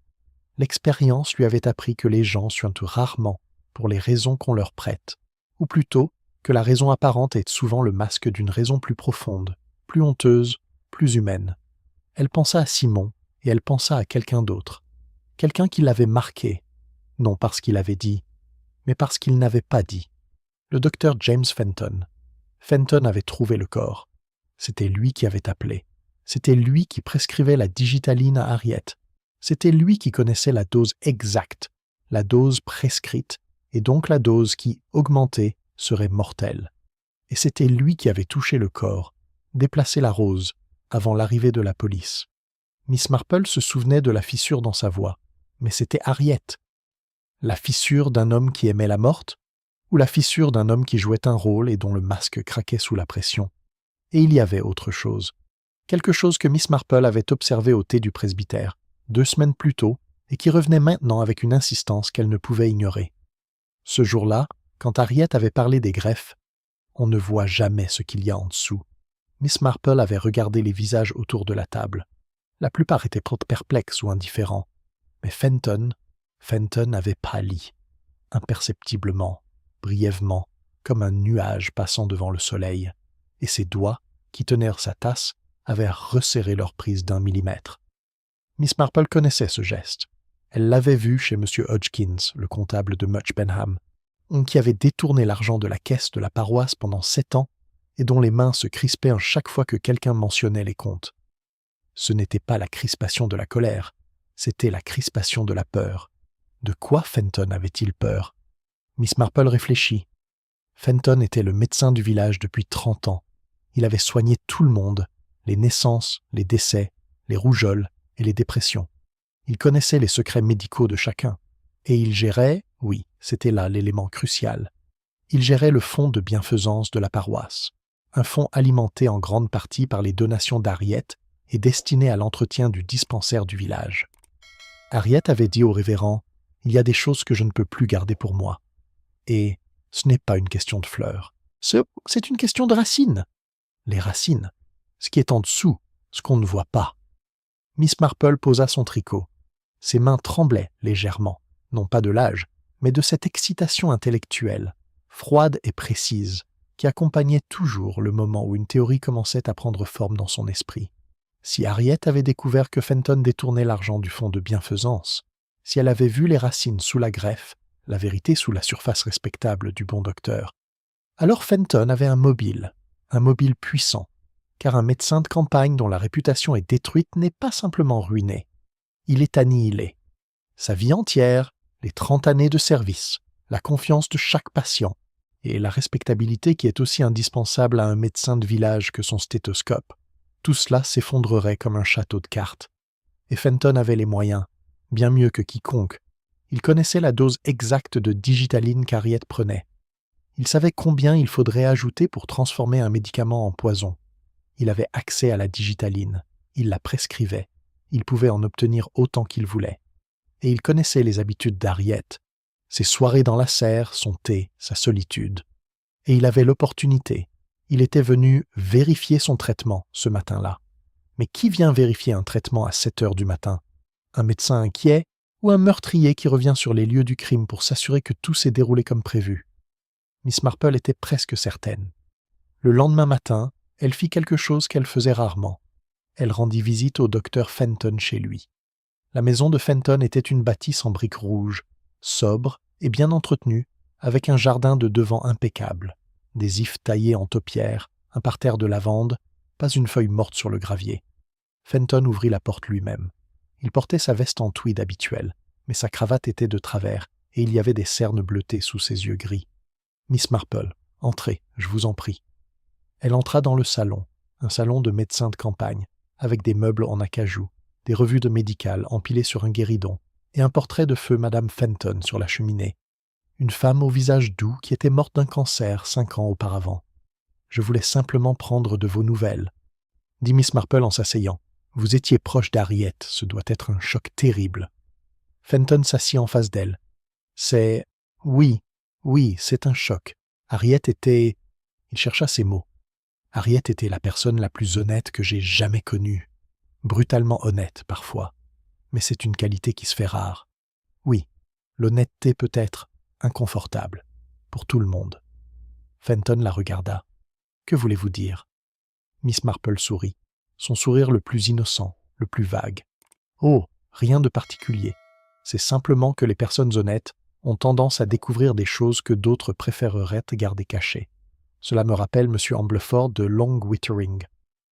L'expérience lui avait appris que les gens suintent rarement pour les raisons qu'on leur prête, ou plutôt que la raison apparente est souvent le masque d'une raison plus profonde, plus honteuse, plus humaine. Elle pensa à Simon et elle pensa à quelqu'un d'autre, quelqu'un qui l'avait marqué, non parce qu'il avait dit, mais parce qu'il n'avait pas dit. Le docteur James Fenton. Fenton avait trouvé le corps. C'était lui qui avait appelé. C'était lui qui prescrivait la digitaline à Harriet. C'était lui qui connaissait la dose exacte, la dose prescrite, et donc la dose qui, augmentée, serait mortelle. Et c'était lui qui avait touché le corps, déplacé la rose, avant l'arrivée de la police. Miss Marple se souvenait de la fissure dans sa voix, mais c'était Harriet. La fissure d'un homme qui aimait la morte, ou la fissure d'un homme qui jouait un rôle et dont le masque craquait sous la pression. Et il y avait autre chose. Quelque chose que Miss Marple avait observé au thé du presbytère, 2 semaines plus tôt, et qui revenait maintenant avec une insistance qu'elle ne pouvait ignorer. Ce jour-là, quand Harriet avait parlé des greffes, on ne voit jamais ce qu'il y a en dessous. Miss Marple avait regardé les visages autour de la table. La plupart étaient perplexes ou indifférents. Mais Fenton avait pâli, imperceptiblement, brièvement, comme un nuage passant devant le soleil, et ses doigts, qui tenaient sa tasse, avaient resserré leur prise d'1 millimètre. Miss Marple connaissait ce geste. Elle l'avait vu chez M. Hodgkins, le comptable de Much Benham, qui avait détourné l'argent de la caisse de la paroisse pendant 7 ans et dont les mains se crispaient à chaque fois que quelqu'un mentionnait les comptes. Ce n'était pas la crispation de la colère, c'était la crispation de la peur. De quoi Fenton avait-il peur? Miss Marple réfléchit. Fenton était le médecin du village depuis 30 ans. Il avait soigné tout le monde, les naissances, les décès, les rougeoles et les dépressions. Il connaissait les secrets médicaux de chacun. Et il gérait, oui, c'était là l'élément crucial, il gérait le fonds de bienfaisance de la paroisse, un fonds alimenté en grande partie par les donations d'Harriet et destiné à l'entretien du dispensaire du village. Harriet avait dit au révérend « Il y a des choses que je ne peux plus garder pour moi. » Et ce n'est pas une question de fleurs. C'est une question de racines. Les racines, ce qui est en dessous, ce qu'on ne voit pas. Miss Marple posa son tricot. Ses mains tremblaient légèrement, non pas de l'âge, mais de cette excitation intellectuelle, froide et précise, qui accompagnait toujours le moment où une théorie commençait à prendre forme dans son esprit. Si Harriet avait découvert que Fenton détournait l'argent du fonds de bienfaisance, si elle avait vu les racines sous la greffe, la vérité sous la surface respectable du bon docteur, alors Fenton avait un mobile puissant, car un médecin de campagne dont la réputation est détruite n'est pas simplement ruiné, il est annihilé. Sa vie entière, les 30 années de service, la confiance de chaque patient, et la respectabilité qui est aussi indispensable à un médecin de village que son stéthoscope, tout cela s'effondrerait comme un château de cartes. Et Fenton avait les moyens, bien mieux que quiconque. Il connaissait la dose exacte de digitaline qu'Harriet prenait. Il savait combien il faudrait ajouter pour transformer un médicament en poison. Il avait accès à la digitaline, il la prescrivait, il pouvait en obtenir autant qu'il voulait. Et il connaissait les habitudes d'Harriet, ses soirées dans la serre, son thé, sa solitude. Et il avait l'opportunité. Il était venu vérifier son traitement ce matin-là. Mais qui vient vérifier un traitement à 7 heures du matin? Un médecin inquiet ou un meurtrier qui revient sur les lieux du crime pour s'assurer que tout s'est déroulé comme prévu? Miss Marple était presque certaine. Le lendemain matin, elle fit quelque chose qu'elle faisait rarement. Elle rendit visite au docteur Fenton chez lui. La maison de Fenton était une bâtisse en briques rouges, sobre et bien entretenue, avec un jardin de devant impeccable, des ifs taillés en taupière, un parterre de lavande, pas une feuille morte sur le gravier. Fenton ouvrit la porte lui-même. Il portait sa veste en tweed habituelle, mais sa cravate était de travers, et il y avait des cernes bleutées sous ses yeux gris. « Miss Marple, entrez, je vous en prie. » Elle entra dans le salon, un salon de médecin de campagne, avec des meubles en acajou, des revues de médicales empilées sur un guéridon, et un portrait de feu Madame Fenton sur la cheminée. Une femme au visage doux qui était morte d'un cancer 5 ans auparavant. « Je voulais simplement prendre de vos nouvelles, » dit Miss Marple en s'asseyant. « Vous étiez proche d'Harriet, ce doit être un choc terrible. » Fenton s'assit en face d'elle. « C'est... Oui, c'est un choc. Harriet était... » Il chercha ses mots. « Harriet était la personne la plus honnête que j'ai jamais connue. Brutalement honnête, parfois. Mais c'est une qualité qui se fait rare. Oui, l'honnêteté peut être inconfortable, pour tout le monde. Fenton la regarda. « Que voulez-vous dire ?» Miss Marple sourit, son sourire le plus innocent, le plus vague. « Oh, rien de particulier. C'est simplement que les personnes honnêtes ont tendance à découvrir des choses que d'autres préféreraient garder cachées. Cela me rappelle M. Ambleford de Long Wittering,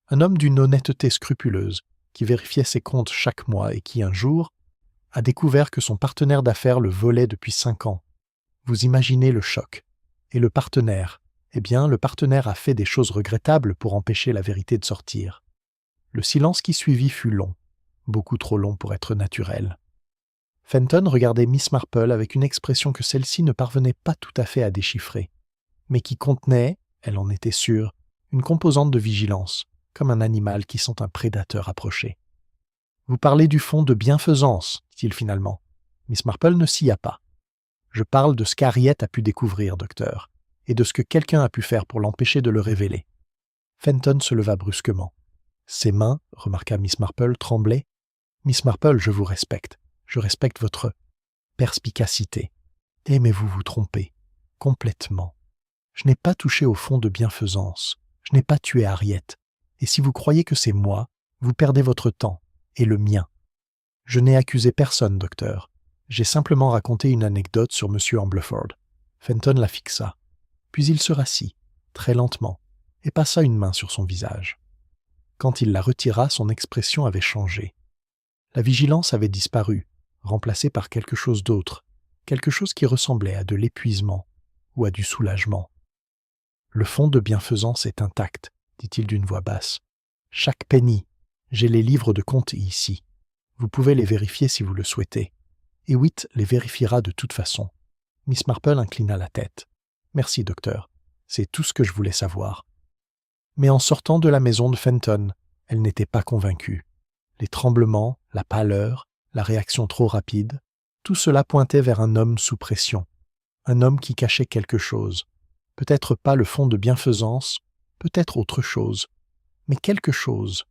un homme d'une honnêteté scrupuleuse, qui vérifiait ses comptes chaque mois et qui, un jour, a découvert que son partenaire d'affaires le volait depuis 5 ans. Vous imaginez le choc. Et le partenaire, le partenaire a fait des choses regrettables pour empêcher la vérité de sortir. Le silence qui suivit fut long, beaucoup trop long pour être naturel. Fenton regardait Miss Marple avec une expression que celle-ci ne parvenait pas tout à fait à déchiffrer, mais qui contenait, elle en était sûre, une composante de vigilance, comme un animal qui sent un prédateur approcher. « Vous parlez du fond de bienfaisance, dit-il finalement. Miss Marple ne s'y a pas. Je parle de ce qu'Harriet a pu découvrir, docteur, et de ce que quelqu'un a pu faire pour l'empêcher de le révéler. » Fenton se leva brusquement. Ses mains, remarqua Miss Marple, tremblaient. « Miss Marple, je vous respecte. Je respecte votre perspicacité. Mais vous vous trompez. Complètement. Je n'ai pas touché au fond de bienfaisance. Je n'ai pas tué Harriet. Et si vous croyez que c'est moi, vous perdez votre temps, et le mien. Je n'ai accusé personne, docteur. J'ai simplement raconté une anecdote sur M. Ambleford. » Fenton la fixa. Puis il se rassit, très lentement, et passa une main sur son visage. Quand il la retira, son expression avait changé. La vigilance avait disparu, remplacée par quelque chose d'autre, quelque chose qui ressemblait à de l'épuisement ou à du soulagement. « Le fond de bienfaisance est intact, » dit-il d'une voix basse. « Chaque penny, j'ai les livres de compte ici. Vous pouvez les vérifier si vous le souhaitez. Et Witt les vérifiera de toute façon. » Miss Marple inclina la tête. « Merci, docteur. C'est tout ce que je voulais savoir. » Mais en sortant de la maison de Fenton, elle n'était pas convaincue. Les tremblements, la pâleur, la réaction trop rapide, tout cela pointait vers un homme sous pression. Un homme qui cachait quelque chose. Peut-être pas le fond de bienfaisance, peut-être autre chose, mais quelque chose.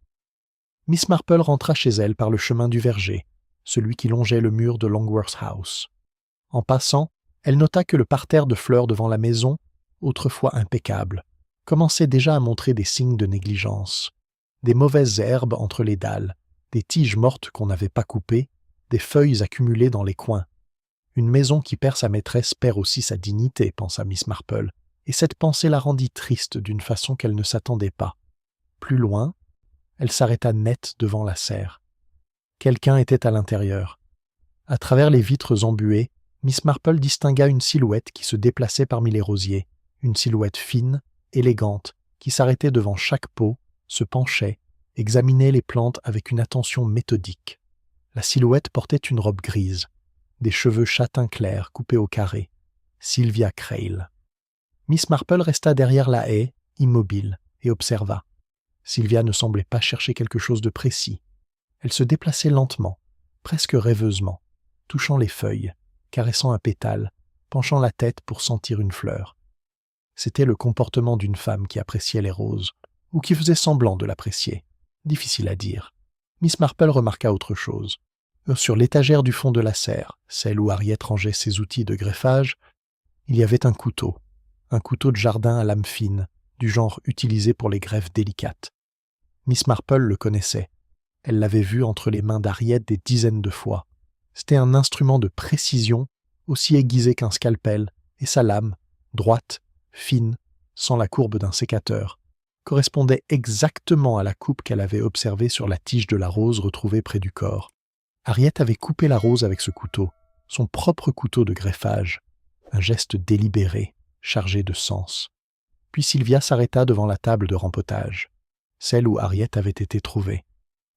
Miss Marple rentra chez elle par le chemin du verger, celui qui longeait le mur de Longworth House. En passant, elle nota que le parterre de fleurs devant la maison, autrefois impeccable, commençait déjà à montrer des signes de négligence. Des mauvaises herbes entre les dalles, des tiges mortes qu'on n'avait pas coupées, des feuilles accumulées dans les coins. Une maison qui perd sa maîtresse perd aussi sa dignité, pensa Miss Marple, et cette pensée la rendit triste d'une façon qu'elle ne s'attendait pas. Plus loin, elle s'arrêta net devant la serre. Quelqu'un était à l'intérieur. À travers les vitres embuées, Miss Marple distingua une silhouette qui se déplaçait parmi les rosiers, une silhouette fine, élégante, qui s'arrêtait devant chaque pot, se penchait, examinait les plantes avec une attention méthodique. La silhouette portait une robe grise, des cheveux châtain clair coupés au carré. Sylvia Crail. Miss Marple resta derrière la haie, immobile, et observa. Sylvia ne semblait pas chercher quelque chose de précis. Elle se déplaçait lentement, presque rêveusement, touchant les feuilles, caressant un pétale, penchant la tête pour sentir une fleur. C'était le comportement d'une femme qui appréciait les roses, ou qui faisait semblant de l'apprécier. Difficile à dire. Miss Marple remarqua autre chose. Sur l'étagère du fond de la serre, celle où Harriet rangeait ses outils de greffage, il y avait un couteau de jardin à lame fine, du genre utilisé pour les greffes délicates. Miss Marple le connaissait. Elle l'avait vu entre les mains d'Harriet des dizaines de fois. C'était un instrument de précision, aussi aiguisé qu'un scalpel, et sa lame, droite, fine, sans la courbe d'un sécateur, correspondait exactement à la coupe qu'elle avait observée sur la tige de la rose retrouvée près du corps. Harriet avait coupé la rose avec ce couteau, son propre couteau de greffage, un geste délibéré, chargé de sens. Puis Sylvia s'arrêta devant la table de rempotage, celle où Harriet avait été trouvée.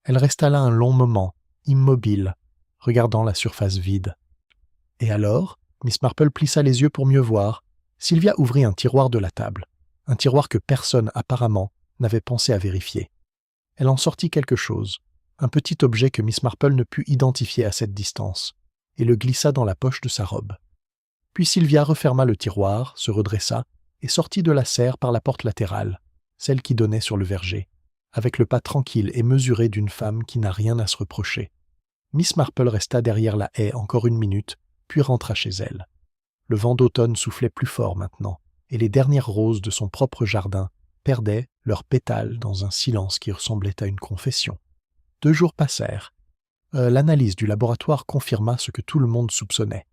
Elle resta là un long moment, immobile, regardant la surface vide. Et alors, Miss Marple plissa les yeux pour mieux voir. Sylvia ouvrit un tiroir de la table, un tiroir que personne, apparemment, n'avait pensé à vérifier. Elle en sortit quelque chose, un petit objet que Miss Marple ne put identifier à cette distance, et le glissa dans la poche de sa robe. Puis Sylvia referma le tiroir, se redressa, et sortit de la serre par la porte latérale, celle qui donnait sur le verger, avec le pas tranquille et mesuré d'une femme qui n'a rien à se reprocher. Miss Marple resta derrière la haie encore une minute, puis rentra chez elle. Le vent d'automne soufflait plus fort maintenant, et les dernières roses de son propre jardin perdaient leurs pétales dans un silence qui ressemblait à une confession. 2 jours passèrent. L'analyse du laboratoire confirma ce que tout le monde soupçonnait.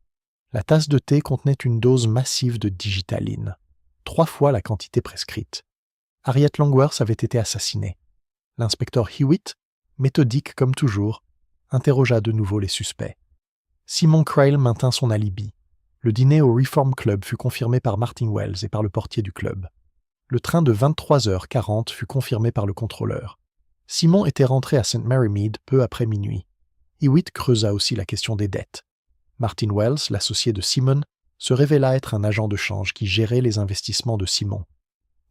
La tasse de thé contenait une dose massive de digitaline, 3 fois la quantité prescrite. Harriet Longworth avait été assassinée. L'inspecteur Hewitt, méthodique comme toujours, interrogea de nouveau les suspects. Simon Crail maintint son alibi. Le dîner au Reform Club fut confirmé par Martin Wells et par le portier du club. Le train de 23h40 fut confirmé par le contrôleur. Simon était rentré à St. Mary Mead peu après minuit. Hewitt creusa aussi la question des dettes. Martin Wells, l'associé de Simon, se révéla être un agent de change qui gérait les investissements de Simon.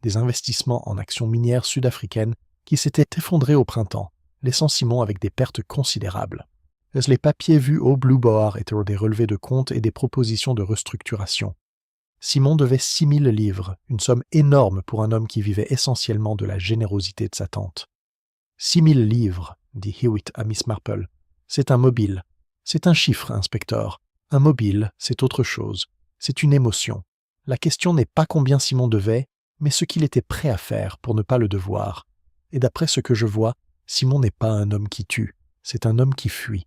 Des investissements en actions minières sud-africaines qui s'étaient effondrés au printemps, laissant Simon avec des pertes considérables. Les papiers vus au Blue Boar étaient des relevés de comptes et des propositions de restructuration. Simon devait 6 000 livres, une somme énorme pour un homme qui vivait essentiellement de la générosité de sa tante. 6 000 livres, dit Hewitt à Miss Marple. C'est un mobile. C'est un chiffre, inspecteur. Un mobile, c'est autre chose. C'est une émotion. La question n'est pas combien Simon devait, mais ce qu'il était prêt à faire pour ne pas le devoir. Et d'après ce que je vois, Simon n'est pas un homme qui tue, c'est un homme qui fuit.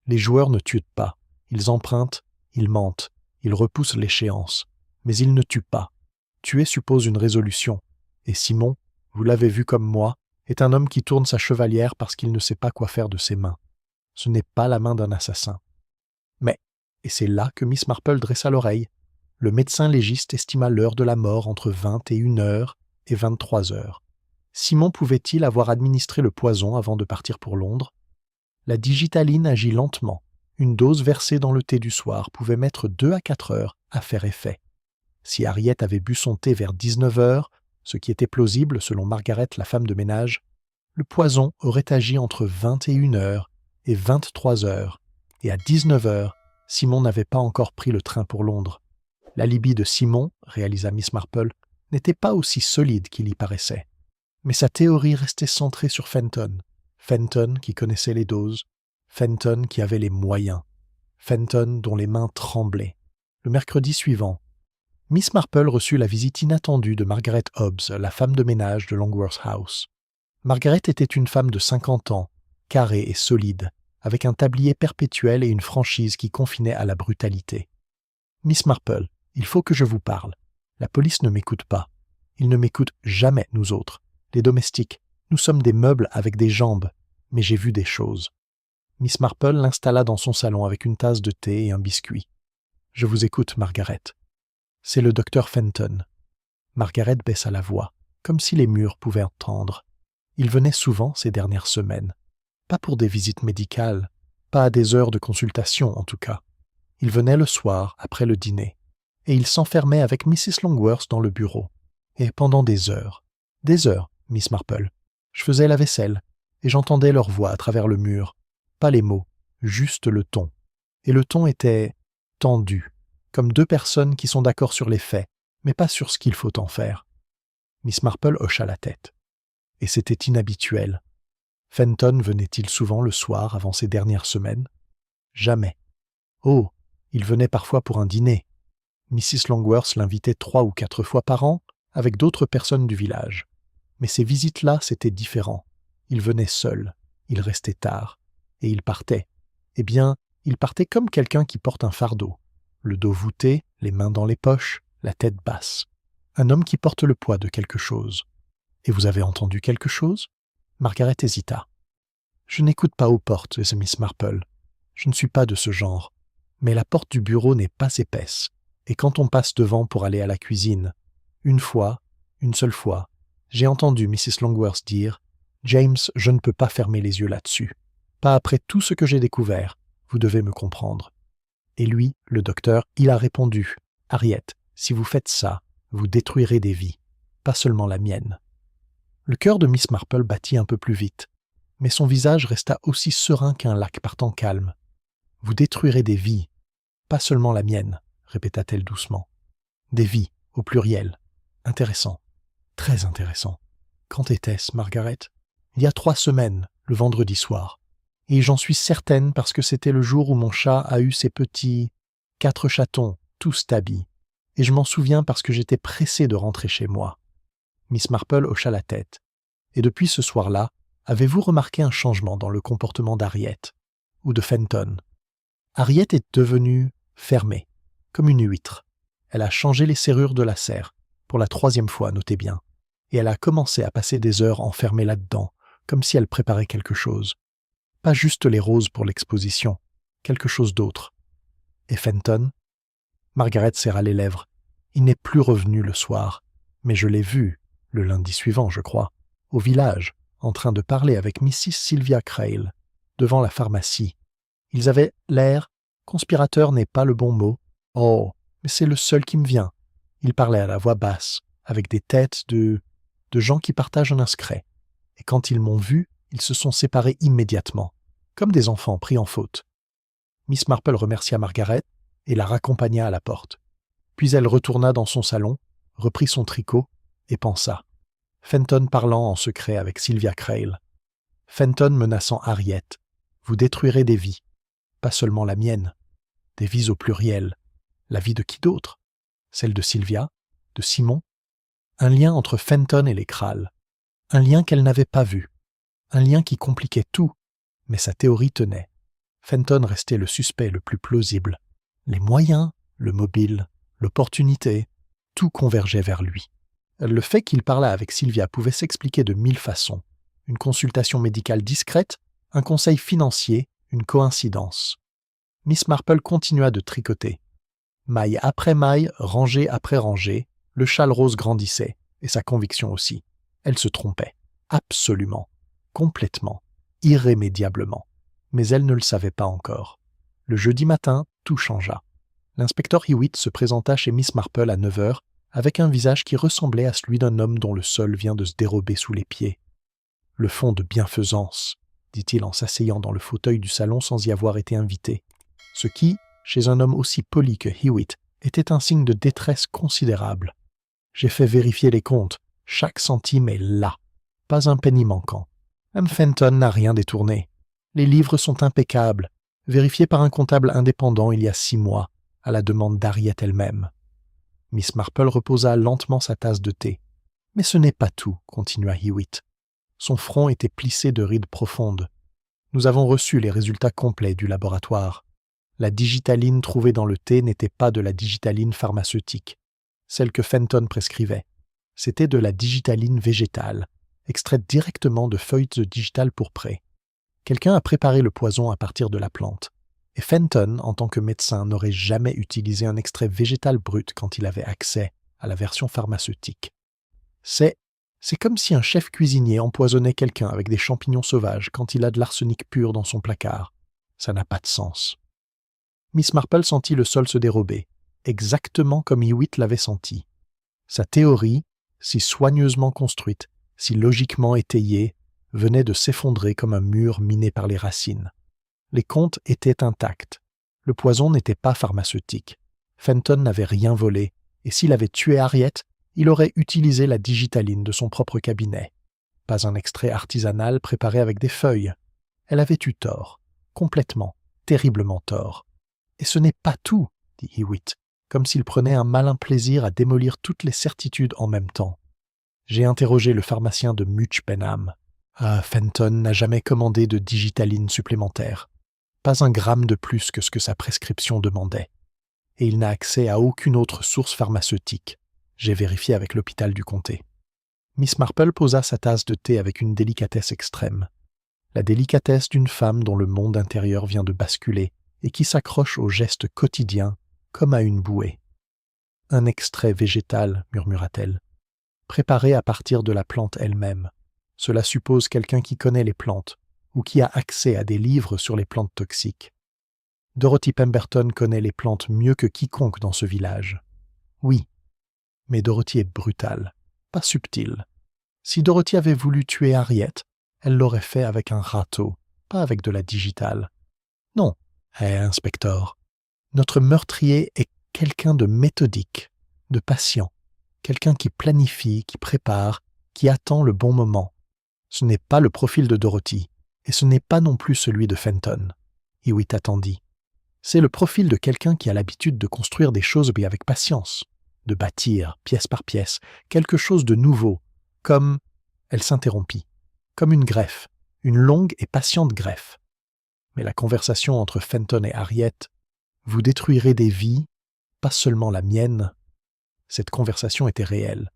Les joueurs ne tuent pas. Ils empruntent, ils mentent, ils repoussent l'échéance. Mais ils ne tuent pas. Tuer suppose une résolution. Et Simon, vous l'avez vu comme moi, est un homme qui tourne sa chevalière parce qu'il ne sait pas quoi faire de ses mains. Ce n'est pas la main d'un assassin. Mais, et c'est là que Miss Marple dressa l'oreille, le médecin légiste estima l'heure de la mort entre 21h et 23h. Simon pouvait-il avoir administré le poison avant de partir pour Londres? La digitaline agit lentement. Une dose versée dans le thé du soir pouvait mettre 2 à 4 heures à faire effet. Si Harriet avait bu son thé vers 19h, ce qui était plausible selon Margaret, la femme de ménage, le poison aurait agi entre 21h et 23h, et à 19h, Simon n'avait pas encore pris le train pour Londres. L'alibi de Simon, réalisa Miss Marple, n'était pas aussi solide qu'il y paraissait. Mais sa théorie restait centrée sur Fenton. Fenton qui connaissait les doses, Fenton qui avait les moyens, Fenton dont les mains tremblaient. Le mercredi suivant, Miss Marple reçut la visite inattendue de Margaret Hobbs, la femme de ménage de Longworth House. Margaret était une femme de 50 ans, carrée et solide, avec un tablier perpétuel et une franchise qui confinait à la brutalité. « Miss Marple, il faut que je vous parle. La police ne m'écoute pas. Ils ne m'écoutent jamais, nous autres. Les domestiques, nous sommes des meubles avec des jambes, mais j'ai vu des choses. » Miss Marple l'installa dans son salon avec une tasse de thé et un biscuit. « Je vous écoute, Margaret. » « C'est le docteur Fenton. » Margaret baissa la voix, comme si les murs pouvaient entendre. Il venait souvent ces dernières semaines. Pas pour des visites médicales, pas à des heures de consultation en tout cas. Il venait le soir, après le dîner, et il s'enfermait avec Mrs. Longworth dans le bureau. Et pendant des heures, Miss Marple, je faisais la vaisselle, et j'entendais leur voix à travers le mur. Pas les mots, juste le ton. Et le ton était tendu, comme 2 personnes qui sont d'accord sur les faits, mais pas sur ce qu'il faut en faire. Miss Marple hocha la tête. Et c'était inhabituel. Fenton venait-il souvent le soir avant ces dernières semaines? Jamais. Oh, il venait parfois pour un dîner. Mrs. Longworth l'invitait 3 ou 4 fois par an, avec d'autres personnes du village. Mais ces visites-là, c'était différent. Il venait seul, il restait tard, et il partait. Eh bien, il partait comme quelqu'un qui porte un fardeau. Le dos voûté, les mains dans les poches, la tête basse. Un homme qui porte le poids de quelque chose. Et vous avez entendu quelque chose? Margaret hésita. Je n'écoute pas aux portes, Miss Marple. Je ne suis pas de ce genre. Mais la porte du bureau n'est pas épaisse. Et quand on passe devant pour aller à la cuisine, une seule fois, j'ai entendu Mrs. Longworth dire « James, je ne peux pas fermer les yeux là-dessus. Pas après tout ce que j'ai découvert. Vous devez me comprendre. » Et lui, le docteur, il a répondu « Harriet, si vous faites ça, vous détruirez des vies, pas seulement la mienne. » Le cœur de Miss Marple battit un peu plus vite, mais son visage resta aussi serein qu'un lac par temps calme. « Vous détruirez des vies, pas seulement la mienne, » répéta-t-elle doucement. « Des vies, au pluriel. Intéressant. Très intéressant. Quand était-ce, Margaret? Il y a 3 semaines, le vendredi soir. Et j'en suis certaine parce que c'était le jour où mon chat a eu ses petits 4 chatons, tout stabby, et je m'en souviens parce que j'étais pressé de rentrer chez moi. » Miss Marple hocha la tête. « Et depuis ce soir-là, avez-vous remarqué un changement dans le comportement d'Harriet ou de Fenton? Harriet est devenue fermée, comme une huître. Elle a changé les serrures de la serre, pour la 3e fois, notez bien, et elle a commencé à passer des heures enfermée là-dedans, comme si elle préparait quelque chose. Pas juste les roses pour l'exposition, quelque chose d'autre. Et Fenton? » Margaret serra les lèvres. « Il n'est plus revenu le soir, mais je l'ai vu, le lundi suivant, je crois, au village, en train de parler avec Mrs. Sylvia Crail, devant la pharmacie. Ils avaient l'air, conspirateur n'est pas le bon mot, oh, mais c'est le seul qui me vient. Ils parlaient à la voix basse, avec des têtes de gens qui partagent un secret. Et quand ils m'ont vu, ils se sont séparés immédiatement, comme des enfants pris en faute. » Miss Marple remercia Margaret et la raccompagna à la porte. Puis elle retourna dans son salon, reprit son tricot et pensa. Fenton parlant en secret avec Sylvia Crail. Fenton menaçant Harriet. Vous détruirez des vies, pas seulement la mienne, des vies au pluriel. La vie de qui d'autre? Celle de Sylvia? De Simon? Un lien entre Fenton et les Crail. Un lien qu'elle n'avait pas vu. Un lien qui compliquait tout, mais sa théorie tenait. Fenton restait le suspect le plus plausible. Les moyens, le mobile, l'opportunité, tout convergeait vers lui. Le fait qu'il parlât avec Sylvia pouvait s'expliquer de 1000 façons. Une consultation médicale discrète, un conseil financier, une coïncidence. Miss Marple continua de tricoter. Maille après maille, rangée après rangée, le châle rose grandissait, et sa conviction aussi. Elle se trompait. Absolument. Complètement. Irrémédiablement. Mais elle ne le savait pas encore. Le jeudi matin, tout changea. L'inspecteur Hewitt se présenta chez Miss Marple à 9h avec un visage qui ressemblait à celui d'un homme dont le sol vient de se dérober sous les pieds. « Le fond de bienfaisance », dit-il en s'asseyant dans le fauteuil du salon sans y avoir été invité. Ce qui, chez un homme aussi poli que Hewitt, était un signe de détresse considérable. « J'ai fait vérifier les comptes. Chaque centime est là. Pas un penny manquant. M. Fenton n'a rien détourné. Les livres sont impeccables, vérifiés par un comptable indépendant il y a 6 mois, à la demande d'Harriet elle-même. » Miss Marple reposa lentement sa tasse de thé. « Mais ce n'est pas tout, » continua Hewitt. Son front était plissé de rides profondes. « Nous avons reçu les résultats complets du laboratoire. La digitaline trouvée dans le thé n'était pas de la digitaline pharmaceutique, celle que Fenton prescrivait. C'était de la digitaline végétale, extraite directement de feuilles de digital pourprées. Quelqu'un a préparé le poison à partir de la plante. Et Fenton, en tant que médecin, n'aurait jamais utilisé un extrait végétal brut quand il avait accès à la version pharmaceutique. C'est comme si un chef cuisinier empoisonnait quelqu'un avec des champignons sauvages quand il a de l'arsenic pur dans son placard. Ça n'a pas de sens. Miss Marple sentit le sol se dérober, exactement comme Hewitt l'avait senti. Sa théorie, si soigneusement construite, si logiquement étayée, venait de s'effondrer comme un mur miné par les racines. Les comptes étaient intacts. Le poison n'était pas pharmaceutique. Fenton n'avait rien volé, et s'il avait tué Harriet, il aurait utilisé la digitaline de son propre cabinet. Pas un extrait artisanal préparé avec des feuilles. Elle avait eu tort, complètement, terriblement tort. Et ce n'est pas tout, dit Hewitt, comme s'il prenait un malin plaisir à démolir toutes les certitudes en même temps. J'ai interrogé le pharmacien de Much Benham. Ah, Fenton n'a jamais commandé de digitaline supplémentaire. Pas un gramme de plus que ce que sa prescription demandait. Et il n'a accès à aucune autre source pharmaceutique. J'ai vérifié avec l'hôpital du comté. Miss Marple posa sa tasse de thé avec une délicatesse extrême. La délicatesse d'une femme dont le monde intérieur vient de basculer et qui s'accroche aux gestes quotidiens comme à une bouée. « Un extrait végétal, murmura-t-elle, préparé à partir de la plante elle-même. Cela suppose quelqu'un qui connaît les plantes ou qui a accès à des livres sur les plantes toxiques. Dorothy Pemberton connaît les plantes mieux que quiconque dans ce village. Oui, mais Dorothy est brutale, pas subtile. Si Dorothy avait voulu tuer Harriet, elle l'aurait fait avec un râteau, pas avec de la digitale. Non, inspecteur, notre meurtrier est quelqu'un de méthodique, de patient, quelqu'un qui planifie, qui prépare, qui attend le bon moment. Ce n'est pas le profil de Dorothy, et ce n'est pas non plus celui de Fenton. Hewitt attendit. C'est le profil de quelqu'un qui a l'habitude de construire des choses mais avec patience, de bâtir, pièce par pièce, quelque chose de nouveau, comme... Elle s'interrompit. Comme une greffe, une longue et patiente greffe. Mais la conversation entre Fenton et Harriet, vous détruirez des vies, pas seulement la mienne. Cette conversation était réelle.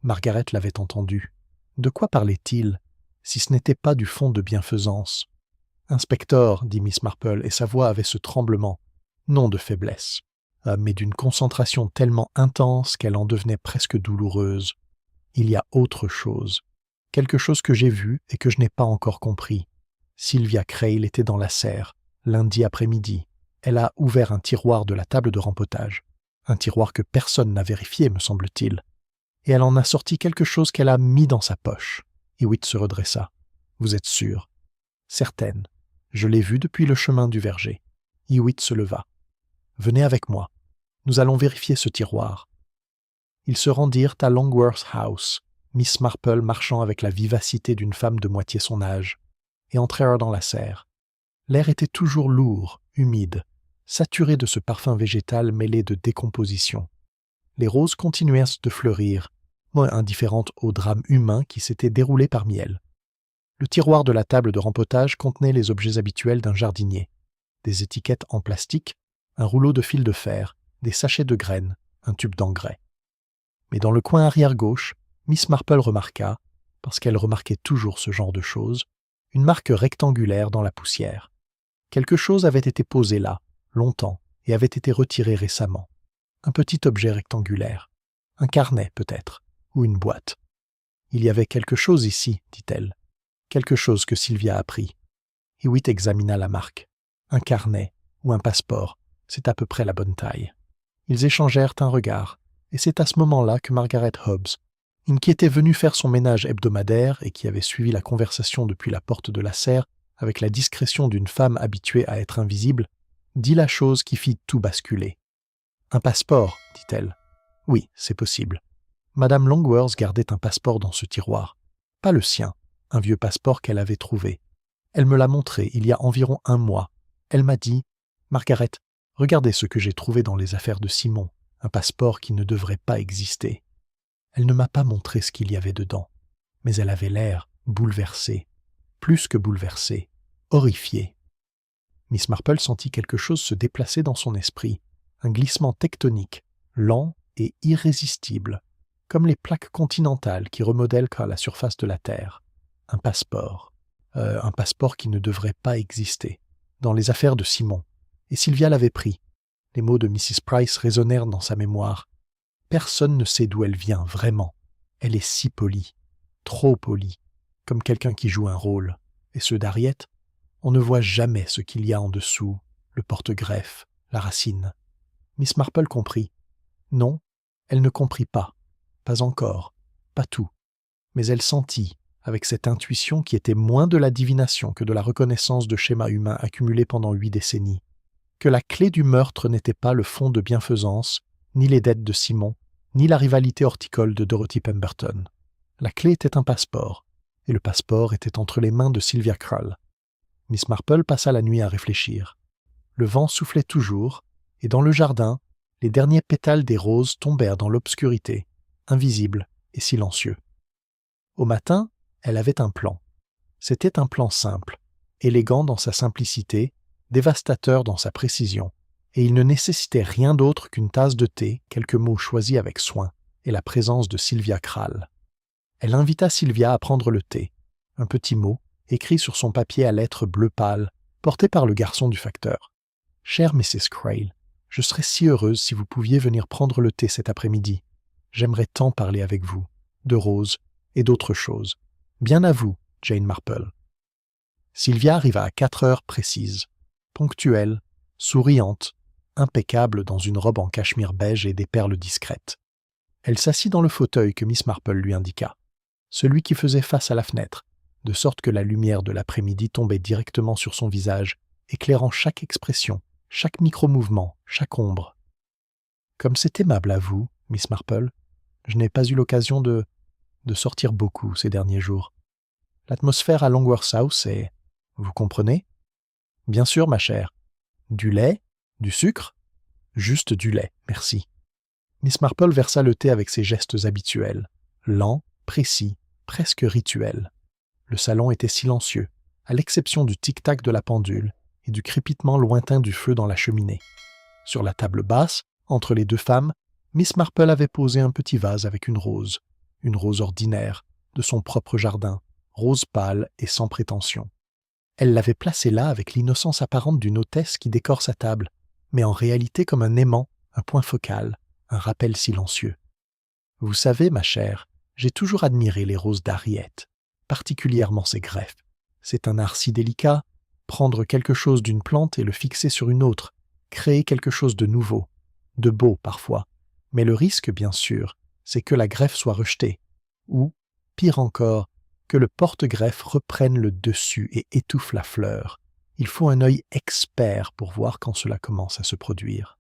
Margaret l'avait entendue. De quoi parlait-il, si ce n'était pas du fond de bienfaisance? Inspecteur, dit Miss Marple, et sa voix avait ce tremblement, non de faiblesse, mais d'une concentration tellement intense qu'elle en devenait presque douloureuse. Il y a autre chose. Quelque chose que j'ai vu et que je n'ai pas encore compris. Sylvia Crail était dans la serre, lundi après-midi. Elle a ouvert un tiroir de la table de rempotage. Un tiroir que personne n'a vérifié, me semble-t-il. Et elle en a sorti quelque chose qu'elle a mis dans sa poche. Hewitt se redressa. Vous êtes sûre? Certaine. Je l'ai vue depuis le chemin du verger. Hewitt se leva. Venez avec moi. Nous allons vérifier ce tiroir. Ils se rendirent à Longworth House, Miss Marple marchant avec la vivacité d'une femme de moitié son âge, et entrèrent dans la serre. L'air était toujours lourd, humide, saturé de ce parfum végétal mêlé de décomposition. Les roses continuaient de fleurir, moins indifférentes au drame humain qui s'était déroulé parmi elles. Le tiroir de la table de rempotage contenait les objets habituels d'un jardinier. Des étiquettes en plastique, un rouleau de fil de fer, des sachets de graines, un tube d'engrais. Mais dans le coin arrière-gauche, Miss Marple remarqua, parce qu'elle remarquait toujours ce genre de choses, une marque rectangulaire dans la poussière. Quelque chose avait été posé là, longtemps, et avait été retiré récemment. Un petit objet rectangulaire. Un carnet, peut-être, ou une boîte. Il y avait quelque chose ici, dit-elle. Quelque chose que Sylvia a pris. Hewitt examina la marque. Un carnet, ou un passeport, c'est à peu près la bonne taille. Ils échangèrent un regard, et c'est à ce moment-là que Margaret Hobbs, qui était venue faire son ménage hebdomadaire et qui avait suivi la conversation depuis la porte de la serre avec la discrétion d'une femme habituée à être invisible, dit la chose qui fit tout basculer. « Un passeport, dit-elle. Oui, c'est possible. Madame Longworth gardait un passeport dans ce tiroir. Pas le sien, un vieux passeport qu'elle avait trouvé. Elle me l'a montré il y a environ 1 mois. Elle m'a dit « Margaret, regardez ce que j'ai trouvé dans les affaires de Simon, un passeport qui ne devrait pas exister. » Elle ne m'a pas montré ce qu'il y avait dedans, mais elle avait l'air bouleversée, plus que bouleversée, horrifiée. Miss Marple sentit quelque chose se déplacer dans son esprit, un glissement tectonique, lent et irrésistible, comme les plaques continentales qui remodèlent à la surface de la Terre. Un passeport qui ne devrait pas exister, dans les affaires de Simon. Et Sylvia l'avait pris. Les mots de Mrs. Price résonnèrent dans sa mémoire. Personne ne sait d'où elle vient, vraiment. Elle est si polie, trop polie, comme quelqu'un qui joue un rôle. Et ceux d'Harriet, on ne voit jamais ce qu'il y a en dessous, le porte-greffe, la racine. Miss Marple comprit. Non, elle ne comprit pas. Pas encore, pas tout. Mais elle sentit, avec cette intuition qui était moins de la divination que de la reconnaissance de schémas humains accumulés pendant 8 décennies, que la clé du meurtre n'était pas le fonds de bienfaisance, ni les dettes de Simon, ni la rivalité horticole de Dorothy Pemberton. La clé était un passeport, et le passeport était entre les mains de Sylvia Crail. Miss Marple passa la nuit à réfléchir. Le vent soufflait toujours, et dans le jardin, les derniers pétales des roses tombèrent dans l'obscurité, invisibles et silencieux. Au matin, elle avait un plan. C'était un plan simple, élégant dans sa simplicité, dévastateur dans sa précision, et il ne nécessitait rien d'autre qu'une tasse de thé, quelques mots choisis avec soin, et la présence de Sylvia Crail. Elle invita Sylvia à prendre le thé, un petit mot, écrit sur son papier à lettres bleu pâle, porté par le garçon du facteur. « Chère Mrs. Crail, je serais si heureuse si vous pouviez venir prendre le thé cet après-midi. J'aimerais tant parler avec vous, de roses et d'autres choses. Bien à vous, Jane Marple. » Sylvia arriva à 4 heures précises, ponctuelle, souriante, impeccable dans une robe en cachemire beige et des perles discrètes. Elle s'assit dans le fauteuil que Miss Marple lui indiqua, celui qui faisait face à la fenêtre, de sorte que la lumière de l'après-midi tombait directement sur son visage, éclairant chaque expression, chaque micro-mouvement, chaque ombre. « Comme c'est aimable à vous, Miss Marple. Je n'ai pas eu l'occasion de sortir beaucoup ces derniers jours. L'atmosphère à Longworth House est... Vous comprenez ? Bien sûr, ma chère. Du lait, Du sucre ? Juste du lait, merci. Miss Marple versa le thé avec ses gestes habituels, lents, précis, presque rituels. Le salon était silencieux, à l'exception du tic-tac de la pendule et du crépitement lointain du feu dans la cheminée. Sur la table basse, entre les deux femmes, Miss Marple avait posé un petit vase avec une rose ordinaire, de son propre jardin, rose pâle et sans prétention. Elle l'avait placée là avec l'innocence apparente d'une hôtesse qui décore sa table, mais en réalité comme un aimant, un point focal, un rappel silencieux. Vous savez, ma chère, j'ai toujours admiré les roses d'Harriet, particulièrement ses greffes. C'est un art si délicat, prendre quelque chose d'une plante et le fixer sur une autre, créer quelque chose de nouveau, de beau parfois. Mais le risque, bien sûr, c'est que la greffe soit rejetée, ou, pire encore, que le porte-greffe reprenne le dessus et étouffe la fleur. Il faut un œil expert pour voir quand cela commence à se produire.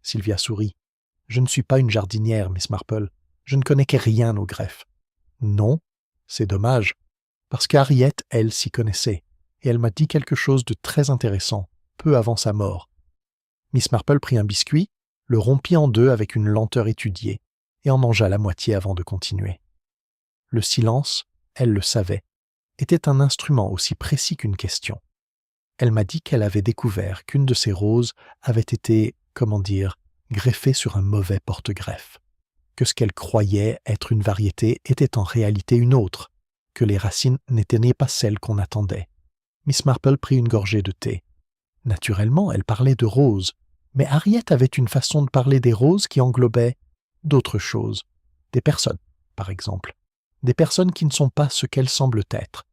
Sylvia sourit. « Je ne suis pas une jardinière, Miss Marple. Je ne connais que rien aux greffes. » « Non, c'est dommage, parce qu'Harriet, elle, s'y connaissait, et elle m'a dit quelque chose de très intéressant, peu avant sa mort. » Miss Marple prit un biscuit, le rompit en deux avec une lenteur étudiée, et en mangea la moitié avant de continuer. Le silence, elle le savait, était un instrument aussi précis qu'une question. Elle m'a dit qu'elle avait découvert qu'une de ses roses avait été, greffée sur un mauvais porte-greffe, que ce qu'elle croyait être une variété était en réalité une autre, que les racines n'étaient pas celles qu'on attendait. Miss Marple prit une gorgée de thé. Naturellement, elle parlait de roses, mais Harriet avait une façon de parler des roses qui englobait d'autres choses, des personnes, par exemple, des personnes qui ne sont pas ce qu'elles semblent être,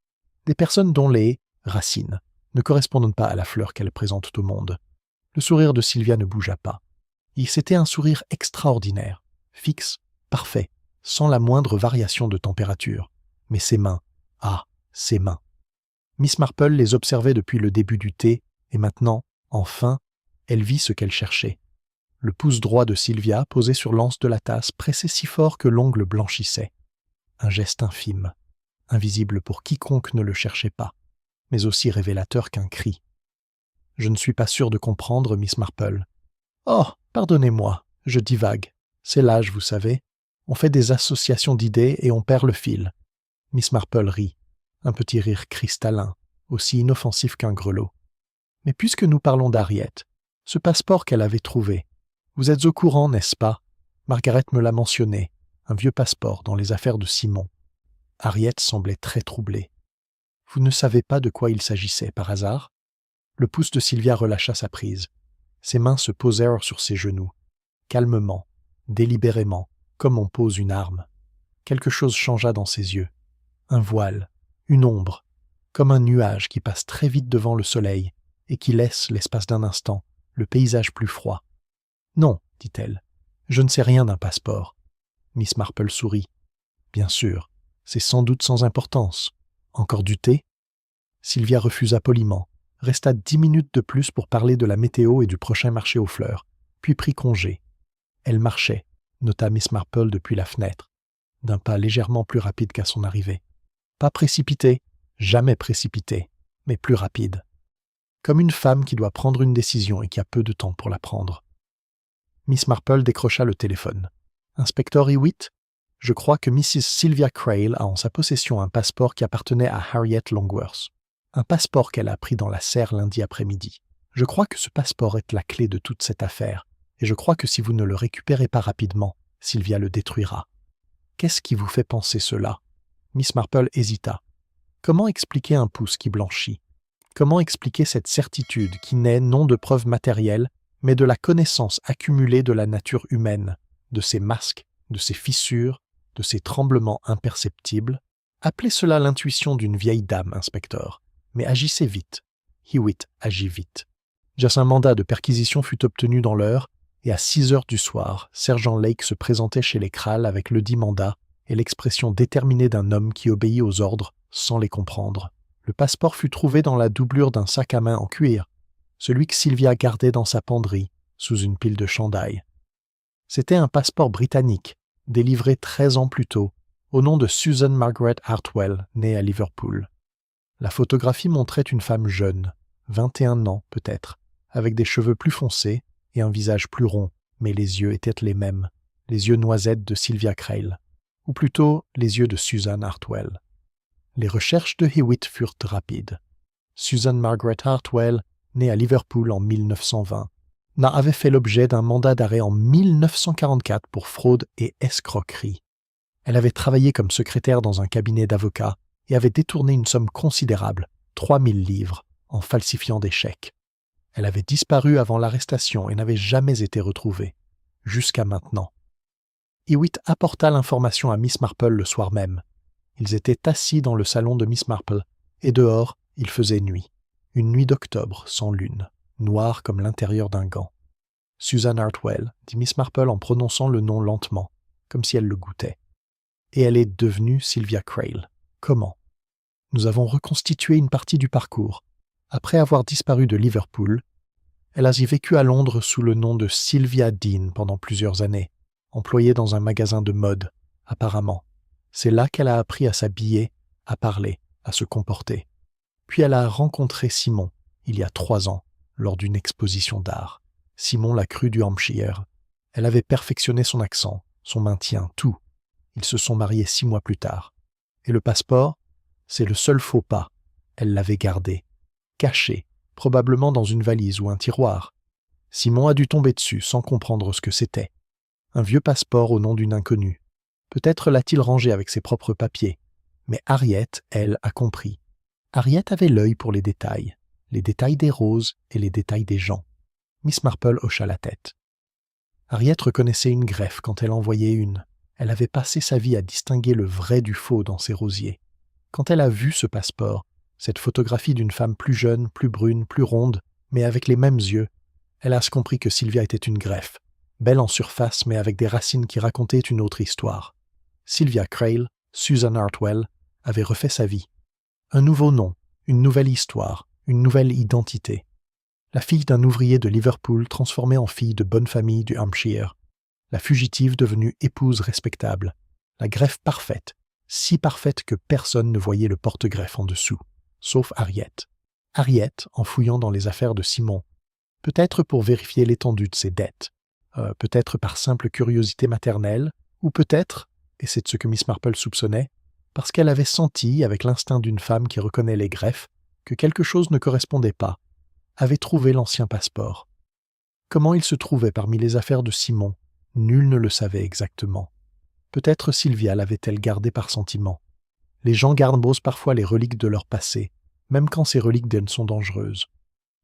des personnes dont les racines ne correspondent pas à la fleur qu'elles présentent au monde. Le sourire de Sylvia ne bougea pas. C'était un sourire extraordinaire, fixe, parfait, sans la moindre variation de température. Mais ses mains, ses mains. Miss Marple les observait depuis le début du thé, et maintenant, enfin, elle vit ce qu'elle cherchait. Le pouce droit de Sylvia posé sur l'anse de la tasse pressait si fort que l'ongle blanchissait. Un geste infime, invisible pour quiconque ne le cherchait pas, mais aussi révélateur qu'un cri. « Je ne suis pas sûre de comprendre, Miss Marple. »« Oh, pardonnez-moi, je divague. C'est l'âge, vous savez. On fait des associations d'idées et on perd le fil. » Miss Marple rit, un petit rire cristallin, aussi inoffensif qu'un grelot. « Mais puisque nous parlons d'Harriet, ce passeport qu'elle avait trouvé, vous êtes au courant, n'est-ce pas? Margaret me l'a mentionné, un vieux passeport dans les affaires de Simon. » Harriet semblait très troublée. « Vous ne savez pas de quoi il s'agissait, par hasard ?» Le pouce de Sylvia relâcha sa prise. Ses mains se posèrent sur ses genoux, calmement, délibérément, comme on pose une arme. Quelque chose changea dans ses yeux. Un voile, une ombre, comme un nuage qui passe très vite devant le soleil et qui laisse, l'espace d'un instant, le paysage plus froid. « Non, dit-elle, je ne sais rien d'un passeport. » Miss Marple sourit. « Bien sûr, c'est sans doute sans importance. Encore du thé ?» Sylvia refusa poliment, resta 10 minutes de plus pour parler de la météo et du prochain marché aux fleurs, puis prit congé. Elle marchait, nota Miss Marple depuis la fenêtre, d'un pas légèrement plus rapide qu'à son arrivée. Pas précipité, jamais précipité, mais plus rapide. Comme une femme qui doit prendre une décision et qui a peu de temps pour la prendre. Miss Marple décrocha le téléphone. « Inspecteur Hewitt, je crois que Mrs. Sylvia Crail a en sa possession un passeport qui appartenait à Harriet Longworth. Un passeport qu'elle a pris dans la serre lundi après-midi. Je crois que ce passeport est la clé de toute cette affaire, et je crois que si vous ne le récupérez pas rapidement, Sylvia le détruira. Qu'est-ce qui vous fait penser cela ?» Miss Marple hésita. Comment expliquer un pouce qui blanchit? Comment expliquer cette certitude qui naît non de preuves matérielles, mais de la connaissance accumulée de la nature humaine, de ses masques, de ses fissures, de ses tremblements imperceptibles? Appelez cela l'intuition d'une vieille dame, inspecteur. Mais agissez vite. Hewitt agit vite. Un mandat de perquisition fut obtenu dans l'heure, et à 6 heures du soir, sergent Lake se présentait chez les Krall avec ledit mandat et l'expression déterminée d'un homme qui obéit aux ordres sans les comprendre. Le passeport fut trouvé dans la doublure d'un sac à main en cuir, celui que Sylvia gardait dans sa penderie, sous une pile de chandail. C'était un passeport britannique, délivré 13 ans plus tôt, au nom de Susan Margaret Hartwell, née à Liverpool. La photographie montrait une femme jeune, 21 ans peut-être, avec des cheveux plus foncés et un visage plus rond, mais les yeux étaient les mêmes, les yeux noisettes de Sylvia Crail, ou plutôt les yeux de Susan Hartwell. Les recherches de Hewitt furent rapides. Susan Margaret Hartwell, née à Liverpool en 1920, avait fait l'objet d'un mandat d'arrêt en 1944 pour fraude et escroquerie. Elle avait travaillé comme secrétaire dans un cabinet d'avocats et avait détourné une somme considérable, 3000 livres, en falsifiant des chèques. Elle avait disparu avant l'arrestation et n'avait jamais été retrouvée, jusqu'à maintenant. Hewitt apporta l'information à Miss Marple le soir même. Ils étaient assis dans le salon de Miss Marple, et dehors, il faisait nuit. Une nuit d'octobre, sans lune, noire comme l'intérieur d'un gant. « Susan Hartwell », dit Miss Marple en prononçant le nom lentement, comme si elle le goûtait. « Et elle est devenue Sylvia Crail. Comment ? Nous avons reconstitué une partie du parcours. Après avoir disparu de Liverpool, elle a y vécu à Londres sous le nom de Sylvia Dean pendant plusieurs années, employée dans un magasin de mode, apparemment. C'est là qu'elle a appris à s'habiller, à parler, à se comporter. Puis elle a rencontré Simon, il y a 3 ans, lors d'une exposition d'art. Simon l'a cru du Hampshire. Elle avait perfectionné son accent, son maintien, tout. Ils se sont mariés 6 mois plus tard. Et le passeport, c'est le seul faux pas. Elle l'avait gardé, caché, probablement dans une valise ou un tiroir. Simon a dû tomber dessus sans comprendre ce que c'était. Un vieux passeport au nom d'une inconnue. Peut-être l'a-t-il rangé avec ses propres papiers. Mais Harriet, elle, a compris. Harriet avait l'œil pour les détails des roses et les détails des gens. Miss Marple hocha la tête. Harriet reconnaissait une greffe quand elle en voyait une. Elle avait passé sa vie à distinguer le vrai du faux dans ses rosiers. Quand elle a vu ce passeport, cette photographie d'une femme plus jeune, plus brune, plus ronde, mais avec les mêmes yeux, elle a compris que Sylvia était une greffe, belle en surface mais avec des racines qui racontaient une autre histoire. Sylvia Crail, Susan Hartwell, avait refait sa vie. Un nouveau nom, une nouvelle histoire, une nouvelle identité. La fille d'un ouvrier de Liverpool transformée en fille de bonne famille du Hampshire. La fugitive devenue épouse respectable. La greffe parfaite, si parfaite que personne ne voyait le porte-greffe en dessous, sauf Harriet. Harriet, en fouillant dans les affaires de Simon, peut-être pour vérifier l'étendue de ses dettes, peut-être par simple curiosité maternelle, ou peut-être, et c'est ce que Miss Marple soupçonnait, parce qu'elle avait senti, avec l'instinct d'une femme qui reconnaît les greffes, que quelque chose ne correspondait pas, avait trouvé l'ancien passeport. Comment il se trouvait parmi les affaires de Simon, nul ne le savait exactement. Peut-être Sylvia l'avait-elle gardé par sentiment. Les gens gardent parfois les reliques de leur passé, même quand ces reliques sont dangereuses.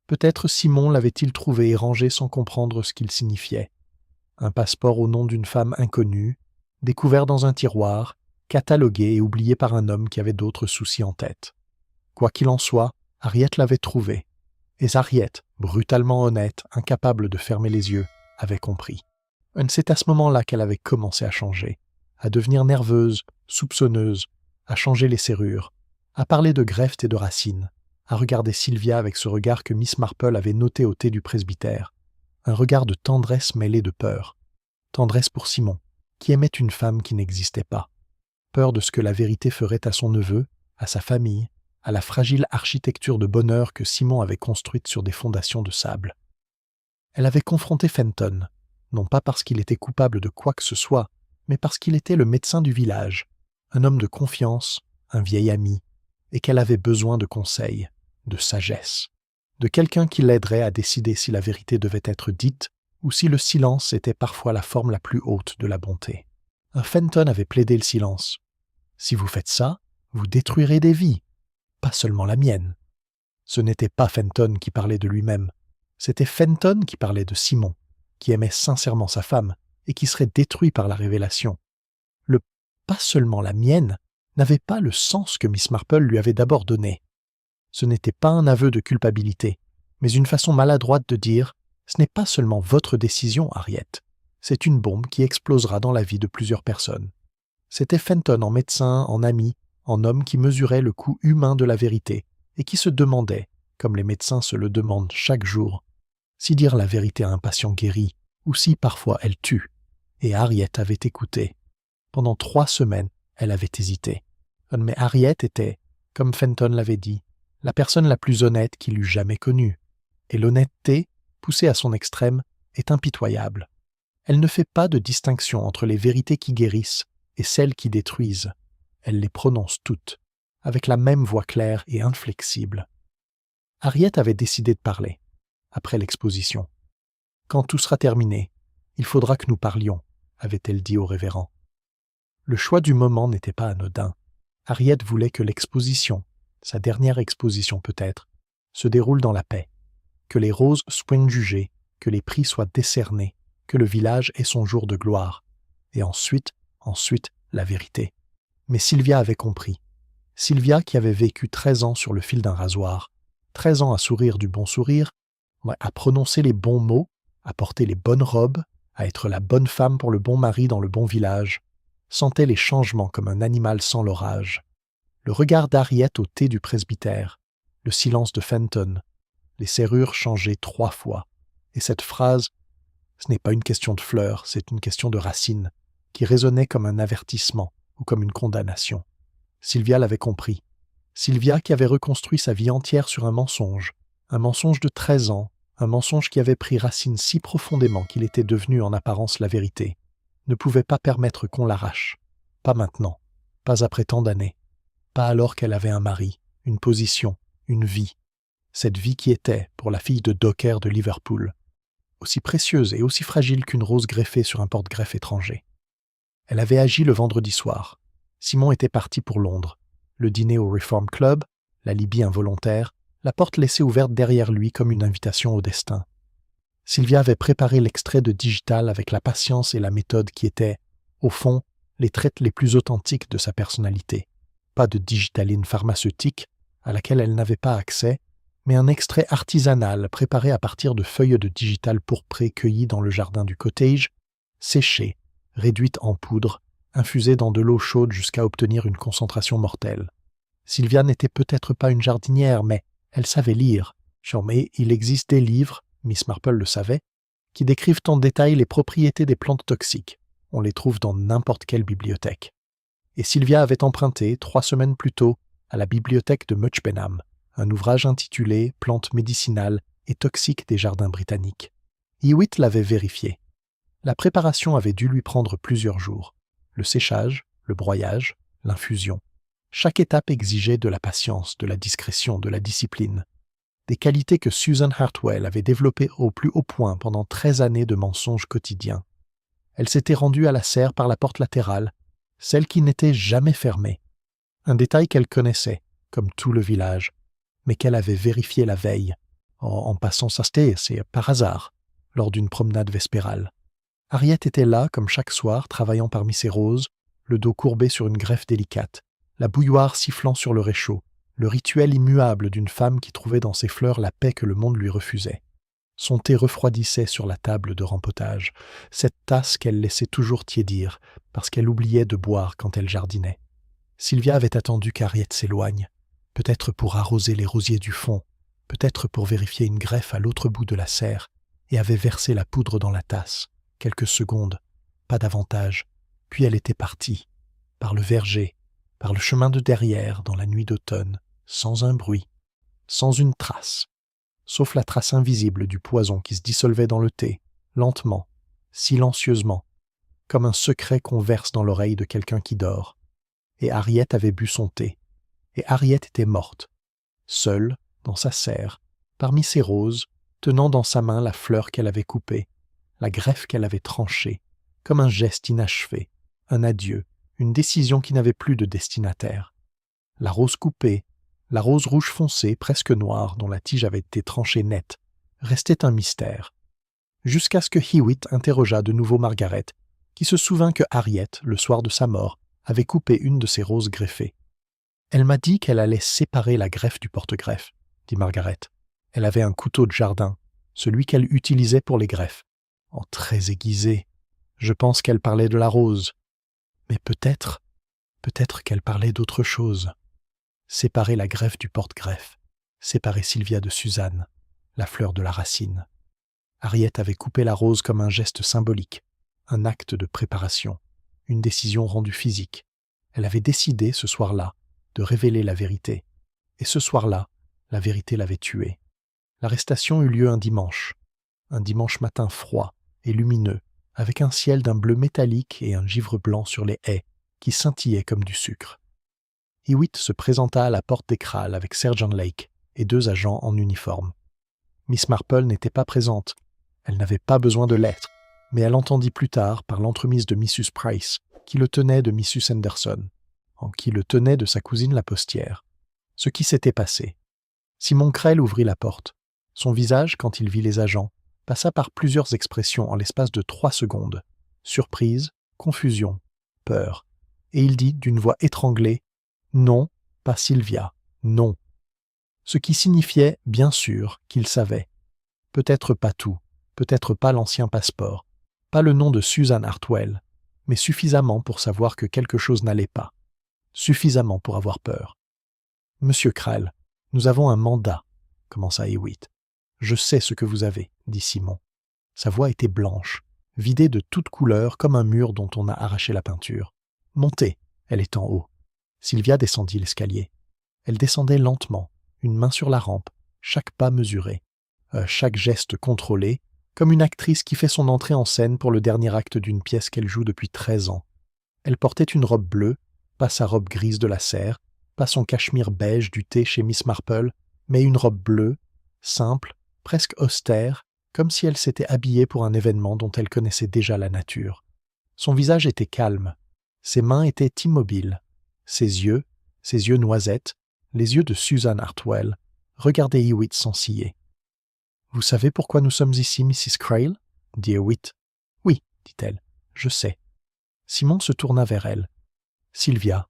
Peut-être Simon l'avait-il trouvé et rangé sans comprendre ce qu'il signifiait. Un passeport au nom d'une femme inconnue, découvert dans un tiroir, catalogué et oublié par un homme qui avait d'autres soucis en tête. Quoi qu'il en soit, Harriet l'avait trouvé. Et Harriet, brutalement honnête, incapable de fermer les yeux, avait compris. C'est à ce moment-là qu'elle avait commencé à changer, à devenir nerveuse, soupçonneuse, à changer les serrures, à parler de greffes et de racines, à regarder Sylvia avec ce regard que Miss Marple avait noté au thé du presbytère, un regard de tendresse mêlée de peur. Tendresse pour Simon, qui aimait une femme qui n'existait pas. Peur de ce que la vérité ferait à son neveu, à sa famille, à la fragile architecture de bonheur que Simon avait construite sur des fondations de sable. Elle avait confronté Fenton, non pas parce qu'il était coupable de quoi que ce soit, mais parce qu'il était le médecin du village, un homme de confiance, un vieil ami, et qu'elle avait besoin de conseils, de sagesse, de quelqu'un qui l'aiderait à décider si la vérité devait être dite ou si le silence était parfois la forme la plus haute de la bonté. Un Fenton avait plaidé le silence. Si vous faites ça, vous détruirez des vies, pas seulement la mienne. Ce n'était pas Fenton qui parlait de lui-même, c'était Fenton qui parlait de Simon, qui aimait sincèrement sa femme et qui serait détruit par la révélation. Le « pas seulement la mienne » n'avait pas le sens que Miss Marple lui avait d'abord donné. Ce n'était pas un aveu de culpabilité, mais une façon maladroite de dire « ce n'est pas seulement votre décision, Harriet, c'est une bombe qui explosera dans la vie de plusieurs personnes. » C'était Fenton en médecin, en ami, en homme qui mesurait le coût humain de la vérité et qui se demandait, comme les médecins se le demandent chaque jour, si dire la vérité à un patient guérit ou si parfois elle tue. Et Harriet avait écouté. Pendant 3 semaines, elle avait hésité. Mais Harriet était, comme Fenton l'avait dit, la personne la plus honnête qu'il eût jamais connue. Et l'honnêteté, poussée à son extrême, est impitoyable. Elle ne fait pas de distinction entre les vérités qui guérissent et celles qui détruisent. Elle les prononce toutes, avec la même voix claire et inflexible. Harriet avait décidé de parler, après l'exposition. « Quand tout sera terminé, il faudra que nous parlions », avait-elle dit au révérend. Le choix du moment n'était pas anodin. Harriet voulait que l'exposition, sa dernière exposition peut-être, se déroule dans la paix, que les roses soient jugées, que les prix soient décernés, que le village ait son jour de gloire, et ensuite, la vérité. Mais Sylvia avait compris. Sylvia qui avait vécu 13 ans sur le fil d'un rasoir, 13 ans à sourire du bon sourire, à prononcer les bons mots, à porter les bonnes robes, à être la bonne femme pour le bon mari dans le bon village, sentait les changements comme un animal sent l'orage. Le regard d'Harriet au thé du presbytère, le silence de Fenton, les serrures changées 3 fois, et cette phrase « ce n'est pas une question de fleurs, c'est une question de racines » qui résonnait comme un avertissement ou comme une condamnation. Sylvia l'avait compris. Sylvia qui avait reconstruit sa vie entière sur un mensonge de 13 ans, un mensonge qui avait pris racine si profondément qu'il était devenu en apparence la vérité, ne pouvait pas permettre qu'on l'arrache. Pas maintenant, pas après tant d'années, pas alors qu'elle avait un mari, une position, une vie. Cette vie qui était, pour la fille de docker de Liverpool, aussi précieuse et aussi fragile qu'une rose greffée sur un porte-greffe étranger. Elle avait agi le vendredi soir. Simon était parti pour Londres. Le dîner au Reform Club, la Libye involontaire, la porte laissée ouverte derrière lui comme une invitation au destin. Sylvia avait préparé l'extrait de Digital avec la patience et la méthode qui étaient, au fond, les traits les plus authentiques de sa personnalité. Pas de digitaline pharmaceutique, à laquelle elle n'avait pas accès, mais un extrait artisanal préparé à partir de feuilles de digital pourprées cueillies dans le jardin du cottage, séchées, réduites en poudre, infusées dans de l'eau chaude jusqu'à obtenir une concentration mortelle. Sylvia n'était peut-être pas une jardinière, mais elle savait lire. Mais il existe des livres, Miss Marple le savait, qui décrivent en détail les propriétés des plantes toxiques. On les trouve dans n'importe quelle bibliothèque. Et Sylvia avait emprunté, 3 semaines plus tôt, à la bibliothèque de Much Benham, un ouvrage intitulé « Plantes médicinales et toxiques des jardins britanniques ». Hewitt l'avait vérifié. La préparation avait dû lui prendre plusieurs jours. Le séchage, le broyage, l'infusion. Chaque étape exigeait de la patience, de la discrétion, de la discipline. Des qualités que Susan Hartwell avait développées au plus haut point pendant 13 années de mensonges quotidiens. Elle s'était rendue à la serre par la porte latérale, celle qui n'était jamais fermée. Un détail qu'elle connaissait, comme tout le village, mais qu'elle avait vérifié la veille, en passant sa c'est par hasard, lors d'une promenade vespérale. Harriet était là, comme chaque soir, travaillant parmi ses roses, le dos courbé sur une greffe délicate, la bouilloire sifflant sur le réchaud, le rituel immuable d'une femme qui trouvait dans ses fleurs la paix que le monde lui refusait. Son thé refroidissait sur la table de rempotage, cette tasse qu'elle laissait toujours tiédir, parce qu'elle oubliait de boire quand elle jardinait. Sylvia avait attendu qu'Harriet s'éloigne, peut-être pour arroser les rosiers du fond, peut-être pour vérifier une greffe à l'autre bout de la serre, et avait versé la poudre dans la tasse, quelques secondes, pas davantage, puis elle était partie, par le verger, par le chemin de derrière, dans la nuit d'automne, sans un bruit, sans une trace, sauf la trace invisible du poison qui se dissolvait dans le thé, lentement, silencieusement, comme un secret qu'on verse dans l'oreille de quelqu'un qui dort. Et Harriet avait bu son thé, et Harriet était morte, seule, dans sa serre, parmi ses roses, tenant dans sa main la fleur qu'elle avait coupée, la greffe qu'elle avait tranchée, comme un geste inachevé, un adieu, une décision qui n'avait plus de destinataire. La rose coupée, la rose rouge foncée, presque noire, dont la tige avait été tranchée nette, restait un mystère. Jusqu'à ce que Hewitt interrogeât de nouveau Margaret, qui se souvint que Harriet, le soir de sa mort, avait coupé une de ses roses greffées. « Elle m'a dit qu'elle allait séparer la greffe du porte-greffe, » dit Margaret. Elle avait un couteau de jardin, celui qu'elle utilisait pour les greffes. En très aiguisé. Je pense qu'elle parlait de la rose. Mais peut-être qu'elle parlait d'autre chose. Séparer la greffe du porte-greffe, séparer Sylvia de Suzanne, la fleur de la racine. Harriet avait coupé la rose comme un geste symbolique, un acte de préparation, une décision rendue physique. Elle avait décidé, ce soir-là, de révéler la vérité. Et ce soir-là, la vérité l'avait tuée. L'arrestation eut lieu un dimanche. un dimanche matin froid et lumineux, avec un ciel d'un bleu métallique et un givre blanc sur les haies qui scintillaient comme du sucre. Hewitt se présenta à la porte des Kralls avec Sergeant Lake et 2 agents en uniforme. Miss Marple n'était pas présente. Elle n'avait pas besoin de l'être, mais elle entendit plus tard, par l'entremise de Mrs. Price, qui le tenait de Mrs. Henderson, qui le tenait de sa cousine la postière, ce qui s'était passé. Simon Krell ouvrit la porte. Son visage, quand il vit les agents, passa par plusieurs expressions en l'espace de 3 secondes. Surprise, confusion, peur. Et il dit d'une voix étranglée « Non, pas Sylvia, non ». Ce qui signifiait, bien sûr, qu'il savait. Peut-être pas tout, peut-être pas l'ancien passeport, pas le nom de Susan Hartwell, mais suffisamment pour savoir que quelque chose n'allait pas. Suffisamment pour avoir peur. « Monsieur Krall, nous avons un mandat », commença Hewitt. « Je sais ce que vous avez, » dit Simon. Sa voix était blanche, vidée de toute couleur comme un mur dont on a arraché la peinture. « Montez, elle est en haut. » Sylvia descendit l'escalier. Elle descendait lentement, une main sur la rampe, chaque pas mesuré, chaque geste contrôlé, comme une actrice qui fait son entrée en scène pour le dernier acte d'une pièce qu'elle joue depuis 13 ans. Elle portait une robe bleue, pas sa robe grise de la serre, pas son cachemire beige du thé chez Miss Marple, mais une robe bleue, simple, presque austère, comme si elle s'était habillée pour un événement dont elle connaissait déjà la nature. Son visage était calme, ses mains étaient immobiles, ses yeux noisettes, les yeux de Susan Hartwell, regardaient Hewitt sans ciller. « Vous savez pourquoi nous sommes ici, Mrs. Krall » dit Hewitt. « Oui, dit-elle, je sais. » Simon se tourna vers elle. « Sylvia,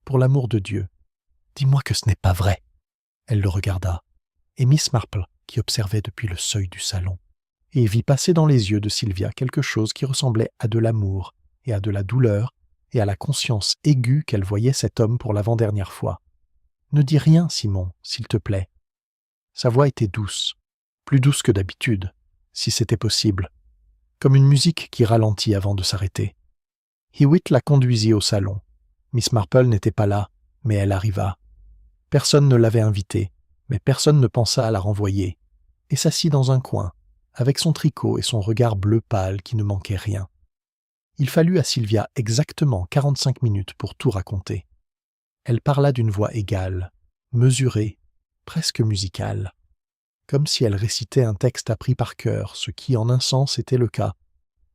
pour l'amour de Dieu, dis-moi que ce n'est pas vrai. » Elle le regarda, et Miss Marple, qui observait depuis le seuil du salon, et vit passer dans les yeux de Sylvia quelque chose qui ressemblait à de l'amour et à de la douleur et à la conscience aiguë qu'elle voyait cet homme pour l'avant-dernière fois. « Ne dis rien, Simon, s'il te plaît. » Sa voix était douce, plus douce que d'habitude, si c'était possible, comme une musique qui ralentit avant de s'arrêter. Hewitt la conduisit au salon. Miss Marple n'était pas là, mais elle arriva. Personne ne l'avait invitée, mais personne ne pensa à la renvoyer, et s'assit dans un coin, avec son tricot et son regard bleu pâle qui ne manquait rien. Il fallut à Sylvia exactement 45 minutes pour tout raconter. Elle parla d'une voix égale, mesurée, presque musicale, comme si elle récitait un texte appris par cœur, ce qui, en un sens, était le cas,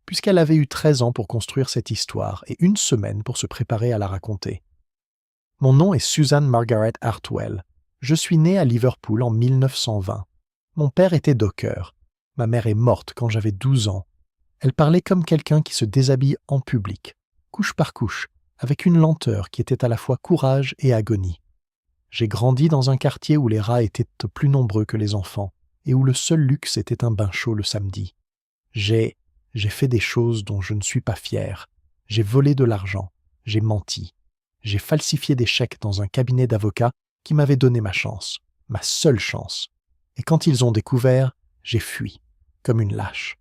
puisqu'elle avait eu 13 ans pour construire cette histoire et 1 semaine pour se préparer à la raconter. « Mon nom est Susan Margaret Hartwell. Je suis née à Liverpool en 1920. Mon père était docker. Ma mère est morte quand j'avais 12 ans. Elle parlait comme quelqu'un qui se déshabille en public, couche par couche, avec une lenteur qui était à la fois courage et agonie. J'ai grandi dans un quartier où les rats étaient plus nombreux que les enfants et où le seul luxe était un bain chaud le samedi. J'ai fait des choses dont je ne suis pas fier. J'ai volé de l'argent. J'ai menti. J'ai falsifié des chèques dans un cabinet d'avocats qui m'avait donné ma chance, ma seule chance. Et quand ils ont découvert, j'ai fui, comme une lâche,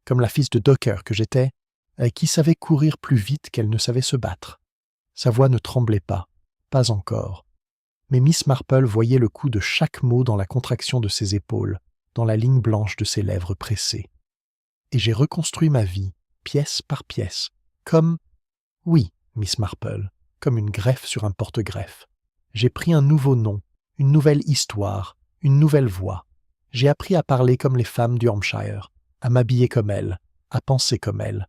comme la fille de docker que j'étais, qui savait courir plus vite qu'elle ne savait se battre. Sa voix ne tremblait pas encore. Mais Miss Marple voyait le coup de chaque mot dans la contraction de ses épaules, dans la ligne blanche de ses lèvres pressées. Et j'ai reconstruit ma vie, pièce par pièce, comme... Oui, Miss Marple, comme une greffe sur un porte-greffe. J'ai pris un nouveau nom, une nouvelle histoire, une nouvelle voix. J'ai appris à parler comme les femmes du Hampshire, à m'habiller comme elles, à penser comme elles.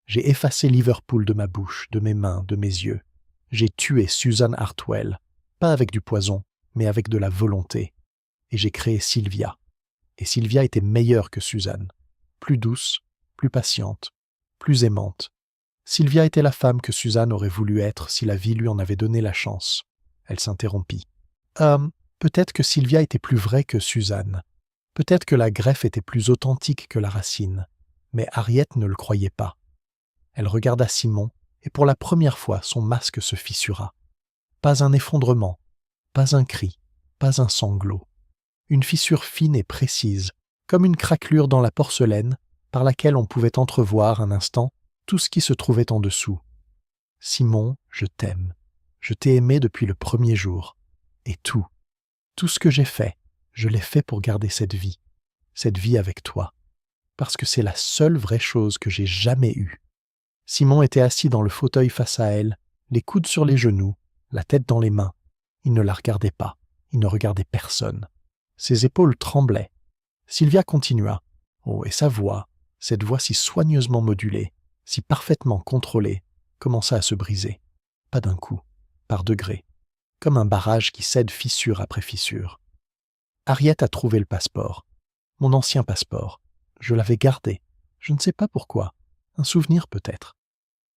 J'ai effacé Liverpool de ma bouche, de mes mains, de mes yeux. J'ai tué Susan Hartwell, pas avec du poison, mais avec de la volonté. Et j'ai créé Sylvia. Et Sylvia était meilleure que Susan. Plus douce, plus patiente, plus aimante. Sylvia était la femme que Susan aurait voulu être si la vie lui en avait donné la chance. Elle s'interrompit. Peut-être que Sylvia était plus vraie que Susan. Peut-être que la greffe était plus authentique que la racine. Mais Harriet ne le croyait pas. Elle regarda Simon, et pour la première fois, son masque se fissura. Pas un effondrement, pas un cri, pas un sanglot. Une fissure fine et précise, comme une craquelure dans la porcelaine, par laquelle on pouvait entrevoir un instant tout ce qui se trouvait en dessous. « Simon, je t'aime. Je t'ai aimé depuis le premier jour. Et tout ce que j'ai fait, je l'ai fait pour garder cette vie avec toi. parce que c'est la seule vraie chose que j'ai jamais eue. Simon était assis dans le fauteuil face à elle, les coudes sur les genoux, la tête dans les mains. Il ne la regardait pas, il ne regardait personne. Ses épaules tremblaient. Sylvia continua. Oh, et sa voix, cette voix si soigneusement modulée, si parfaitement contrôlée, commença à se briser. Pas d'un coup, par degrés, comme un barrage qui cède fissure après fissure. Harriet a trouvé le passeport. Mon ancien passeport. Je l'avais gardé. Je ne sais pas pourquoi. Un souvenir peut-être.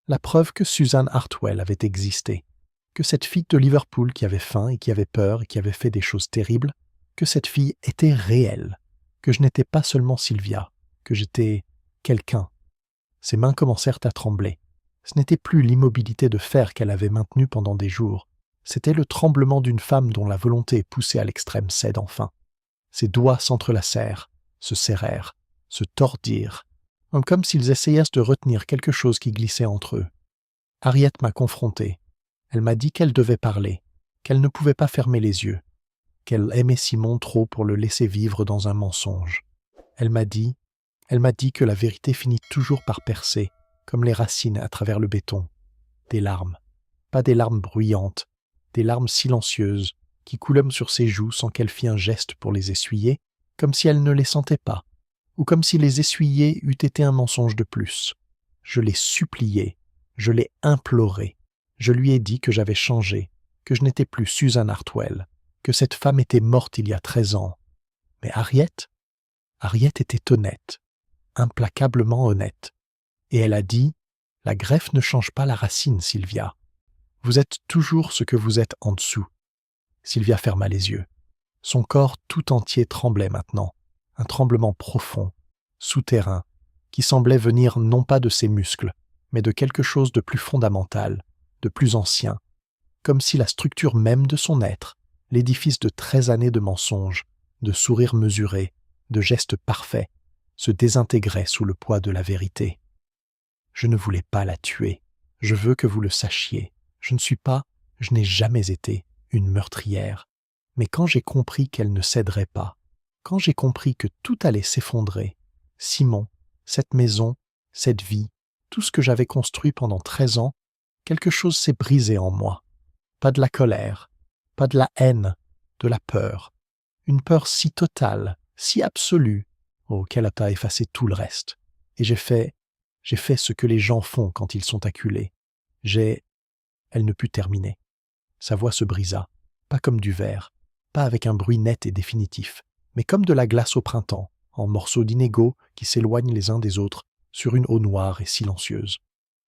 La preuve que Susan Hartwell avait existé. Que cette fille de Liverpool qui avait faim et qui avait peur et qui avait fait des choses terribles, que cette fille était réelle. Que je n'étais pas seulement Sylvia. Que j'étais quelqu'un. Ses mains commencèrent à trembler. Ce n'était plus l'immobilité de fer qu'elle avait maintenue pendant des jours. C'était le tremblement d'une femme dont la volonté poussée à l'extrême cède enfin. Ses doigts s'entrelacèrent, se serrèrent, se tordirent, comme s'ils essayassent de retenir quelque chose qui glissait entre eux. Harriet m'a confronté. Elle m'a dit qu'elle devait parler, qu'elle ne pouvait pas fermer les yeux, qu'elle aimait Simon trop pour le laisser vivre dans un mensonge. Elle m'a dit que la vérité finit toujours par percer, comme les racines à travers le béton. Des larmes. Pas des larmes bruyantes, des larmes silencieuses, qui coulaient sur ses joues sans qu'elle fît un geste pour les essuyer, comme si elle ne les sentait pas, ou comme si les essuyer eût été un mensonge de plus. Je l'ai supplié, je l'ai imploré, je lui ai dit que j'avais changé, que je n'étais plus Susan Hartwell, que cette femme était morte il y a 13 ans. Mais Harriet était honnête, implacablement honnête. Et elle a dit « La greffe ne change pas la racine, Sylvia. Vous êtes toujours ce que vous êtes en dessous. » Sylvia ferma les yeux. Son corps tout entier tremblait maintenant, un tremblement profond, souterrain, qui semblait venir non pas de ses muscles, mais de quelque chose de plus fondamental, de plus ancien, comme si la structure même de son être, l'édifice de 13 années de mensonges, de sourires mesurés, de gestes parfaits, se désintégrait sous le poids de la vérité. Je ne voulais pas la tuer. Je veux que vous le sachiez. Je n'ai jamais été une meurtrière. Mais quand j'ai compris qu'elle ne céderait pas, quand j'ai compris que tout allait s'effondrer, Simon, cette maison, cette vie, tout ce que j'avais construit pendant 13 ans, quelque chose s'est brisé en moi. Pas de la colère, pas de la haine, de la peur. Une peur si totale, si absolue, qu'elle a effacé tout le reste. Et j'ai fait ce que les gens font quand ils sont acculés. Elle ne put terminer. Sa voix se brisa, pas comme du verre, pas avec un bruit net et définitif, mais comme de la glace au printemps, en morceaux d'inégaux qui s'éloignent les uns des autres sur une eau noire et silencieuse.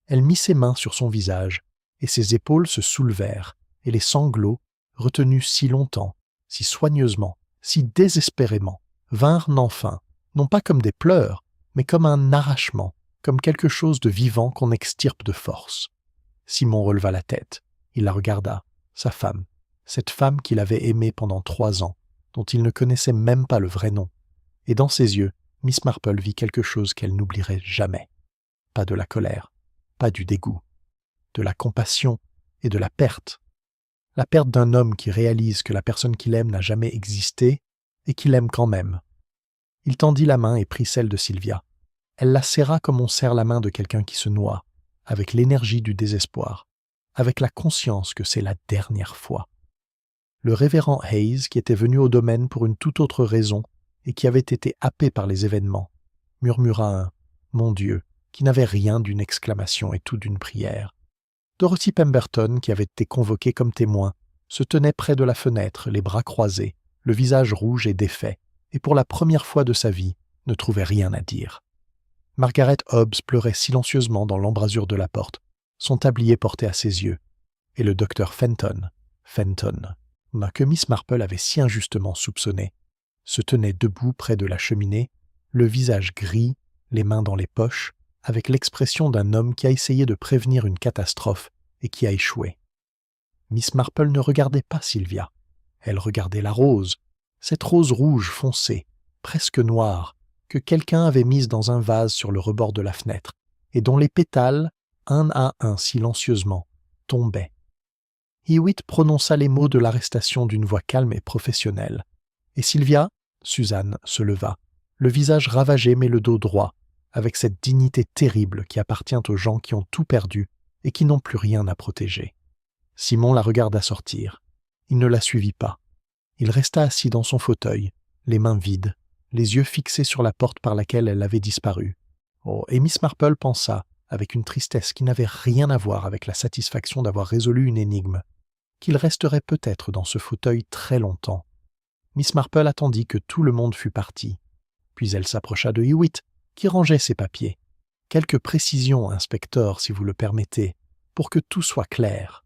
Elle mit ses mains sur son visage, et ses épaules se soulevèrent, et les sanglots, retenus si longtemps, si soigneusement, si désespérément, vinrent enfin, non pas comme des pleurs, mais comme un arrachement, comme quelque chose de vivant qu'on extirpe de force. Simon releva la tête, il la regarda, sa femme, cette femme qu'il avait aimée pendant 3 ans, dont il ne connaissait même pas le vrai nom, et dans ses yeux, Miss Marple vit quelque chose qu'elle n'oublierait jamais. Pas de la colère, pas du dégoût, de la compassion et de la perte. La perte d'un homme qui réalise que la personne qu'il aime n'a jamais existé et qu'il aime quand même. Il tendit la main et prit celle de Sylvia. Elle la serra comme on serre la main de quelqu'un qui se noie, avec l'énergie du désespoir, avec la conscience que c'est la dernière fois. Le révérend Hayes, qui était venu au domaine pour une toute autre raison et qui avait été happé par les événements, murmura un « Mon Dieu » qui n'avait rien d'une exclamation et tout d'une prière. Dorothy Pemberton, qui avait été convoquée comme témoin, se tenait près de la fenêtre, les bras croisés, le visage rouge et défait, et pour la première fois de sa vie, ne trouvait rien à dire. Margaret Hobbs pleurait silencieusement dans l'embrasure de la porte, son tablier porté à ses yeux, et le docteur Fenton, que Miss Marple avait si injustement soupçonné, se tenait debout près de la cheminée, le visage gris, les mains dans les poches, avec l'expression d'un homme qui a essayé de prévenir une catastrophe et qui a échoué. Miss Marple ne regardait pas Sylvia. Elle regardait la rose, cette rose rouge foncée, presque noire, que quelqu'un avait mise dans un vase sur le rebord de la fenêtre, et dont les pétales, un à un silencieusement, tombaient. Hewitt prononça les mots de l'arrestation d'une voix calme et professionnelle, et Sylvia, Suzanne, se leva, le visage ravagé mais le dos droit, avec cette dignité terrible qui appartient aux gens qui ont tout perdu et qui n'ont plus rien à protéger. Simon la regarda sortir. Il ne la suivit pas. Il resta assis dans son fauteuil, les mains vides, les yeux fixés sur la porte par laquelle elle avait disparu. Oh, et Miss Marple pensa, avec une tristesse qui n'avait rien à voir avec la satisfaction d'avoir résolu une énigme, qu'il resterait peut-être dans ce fauteuil très longtemps. Miss Marple attendit que tout le monde fût parti. Puis elle s'approcha de Hewitt, qui rangeait ses papiers. Quelques précisions, inspecteur, si vous le permettez, pour que tout soit clair.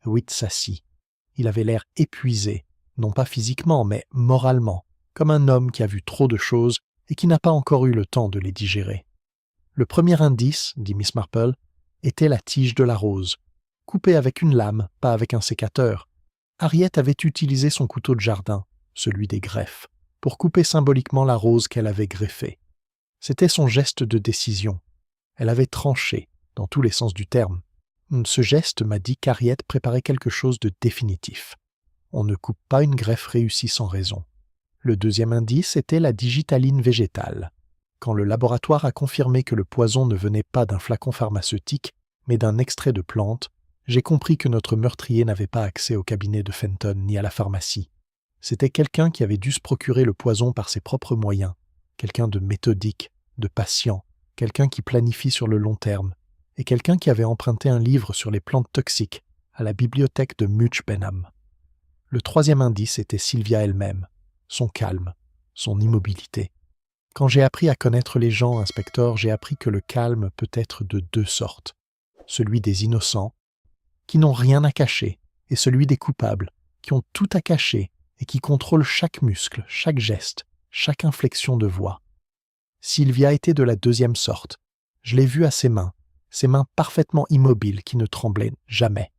Hewitt s'assit. Il avait l'air épuisé, non pas physiquement, mais moralement, comme un homme qui a vu trop de choses et qui n'a pas encore eu le temps de les digérer. Le premier indice, dit Miss Marple, était la tige de la rose, coupée avec une lame, pas avec un sécateur. Harriet avait utilisé son couteau de jardin, celui des greffes, pour couper symboliquement la rose qu'elle avait greffée. C'était son geste de décision. Elle avait tranché, dans tous les sens du terme. Ce geste m'a dit qu'Harriet préparait quelque chose de définitif. On ne coupe pas une greffe réussie sans raison. Le deuxième indice était la digitaline végétale. Quand le laboratoire a confirmé que le poison ne venait pas d'un flacon pharmaceutique, mais d'un extrait de plante, j'ai compris que notre meurtrier n'avait pas accès au cabinet de Fenton ni à la pharmacie. C'était quelqu'un qui avait dû se procurer le poison par ses propres moyens, quelqu'un de méthodique, de patient, quelqu'un qui planifie sur le long terme, et quelqu'un qui avait emprunté un livre sur les plantes toxiques à la bibliothèque de Much Benham. Le troisième indice était Sylvia elle-même, son calme, son immobilité. Quand j'ai appris à connaître les gens, inspecteur, j'ai appris que le calme peut être de deux sortes. Celui des innocents, qui n'ont rien à cacher, et celui des coupables, qui ont tout à cacher et qui contrôlent chaque muscle, chaque geste, chaque inflexion de voix. Sylvia était de la deuxième sorte. Je l'ai vue à ses mains parfaitement immobiles qui ne tremblaient jamais.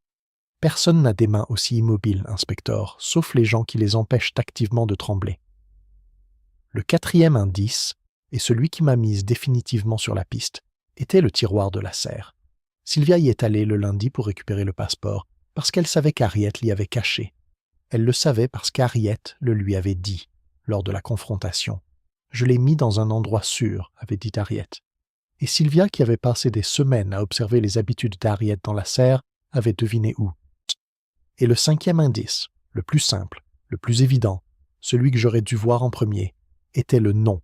Personne n'a des mains aussi immobiles, inspecteur, sauf les gens qui les empêchent activement de trembler. Le quatrième indice, et celui qui m'a mise définitivement sur la piste, était le tiroir de la serre. Sylvia y est allée le lundi pour récupérer le passeport, parce qu'elle savait qu'Harriet l'y avait caché. Elle le savait parce qu'Harriet le lui avait dit, lors de la confrontation. « Je l'ai mis dans un endroit sûr », avait dit Harriet. Et Sylvia, qui avait passé des semaines à observer les habitudes d'Harriet dans la serre, avait deviné où. Et le cinquième indice, le plus simple, le plus évident, celui que j'aurais dû voir en premier, était le nom.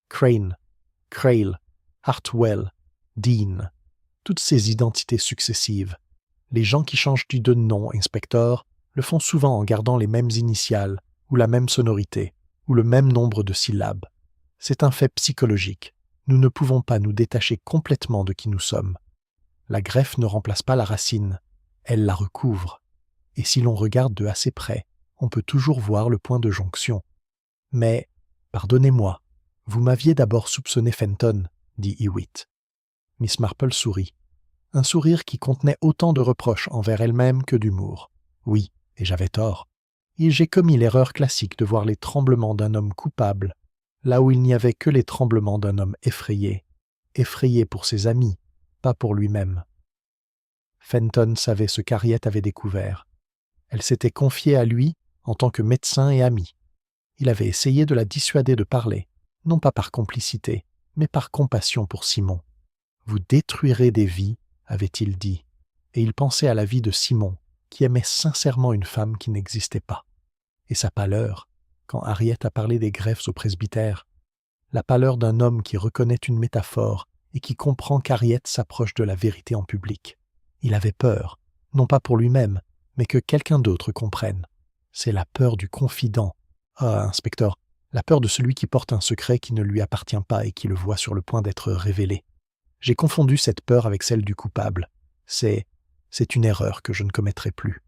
Crane, Crail, Hartwell, Dean. Toutes ces identités successives. Les gens qui changent de nom, inspecteur, le font souvent en gardant les mêmes initiales, ou la même sonorité, ou le même nombre de syllabes. C'est un fait psychologique. Nous ne pouvons pas nous détacher complètement de qui nous sommes. La greffe ne remplace pas la racine, elle la recouvre. Et si l'on regarde de assez près, on peut toujours voir le point de jonction. Mais, pardonnez-moi, vous m'aviez d'abord soupçonné Fenton, dit Hewitt. Miss Marple sourit. Un sourire qui contenait autant de reproches envers elle-même que d'humour. Oui, et j'avais tort. Et j'ai commis l'erreur classique de voir les tremblements d'un homme coupable, là où il n'y avait que les tremblements d'un homme effrayé. Effrayé pour ses amis, pas pour lui-même. Fenton savait ce qu'Harriet avait découvert. Elle s'était confiée à lui en tant que médecin et ami. Il avait essayé de la dissuader de parler, non pas par complicité, mais par compassion pour Simon. « Vous détruirez des vies », avait-il dit, et il pensait à la vie de Simon, qui aimait sincèrement une femme qui n'existait pas. Et sa pâleur, quand Harriet a parlé des greffes au presbytère, la pâleur d'un homme qui reconnaît une métaphore et qui comprend qu'Harriet s'approche de la vérité en public. Il avait peur, non pas pour lui-même, mais que quelqu'un d'autre comprenne. C'est la peur du confident. Ah, inspecteur, la peur de celui qui porte un secret qui ne lui appartient pas et qui le voit sur le point d'être révélé. J'ai confondu cette peur avec celle du coupable. C'est une erreur que je ne commettrai plus.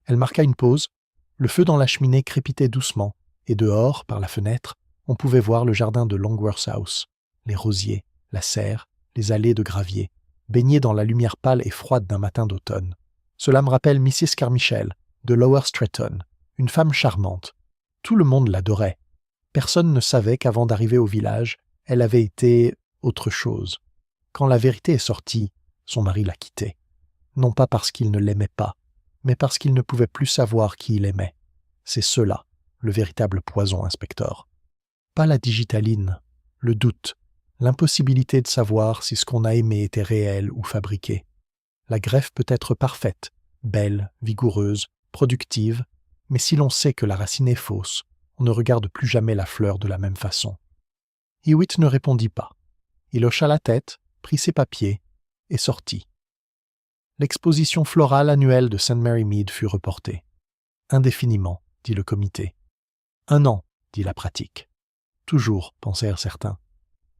Elle marqua une pause. Le feu dans la cheminée crépitait doucement, et dehors, par la fenêtre, on pouvait voir le jardin de Longworth House, les rosiers, la serre, les allées de gravier, baignés dans la lumière pâle et froide d'un matin d'automne. Cela me rappelle Mrs. Carmichael, de Lower Stretton, une femme charmante. Tout le monde l'adorait. Personne ne savait qu'avant d'arriver au village, elle avait été autre chose. Quand la vérité est sortie, son mari l'a quittée. Non pas parce qu'il ne l'aimait pas, mais parce qu'il ne pouvait plus savoir qui il aimait. C'est cela, le véritable poison, inspecteur. Pas la digitaline, le doute, l'impossibilité de savoir si ce qu'on a aimé était réel ou fabriqué. La greffe peut être parfaite, belle, vigoureuse, productive, mais si l'on sait que la racine est fausse, on ne regarde plus jamais la fleur de la même façon. Hewitt ne répondit pas. Il hocha la tête, prit ses papiers et sortit. L'exposition florale annuelle de St. Mary Mead fut reportée. Indéfiniment, dit le comité. 1 an, dit la pratique. Toujours, pensèrent certains.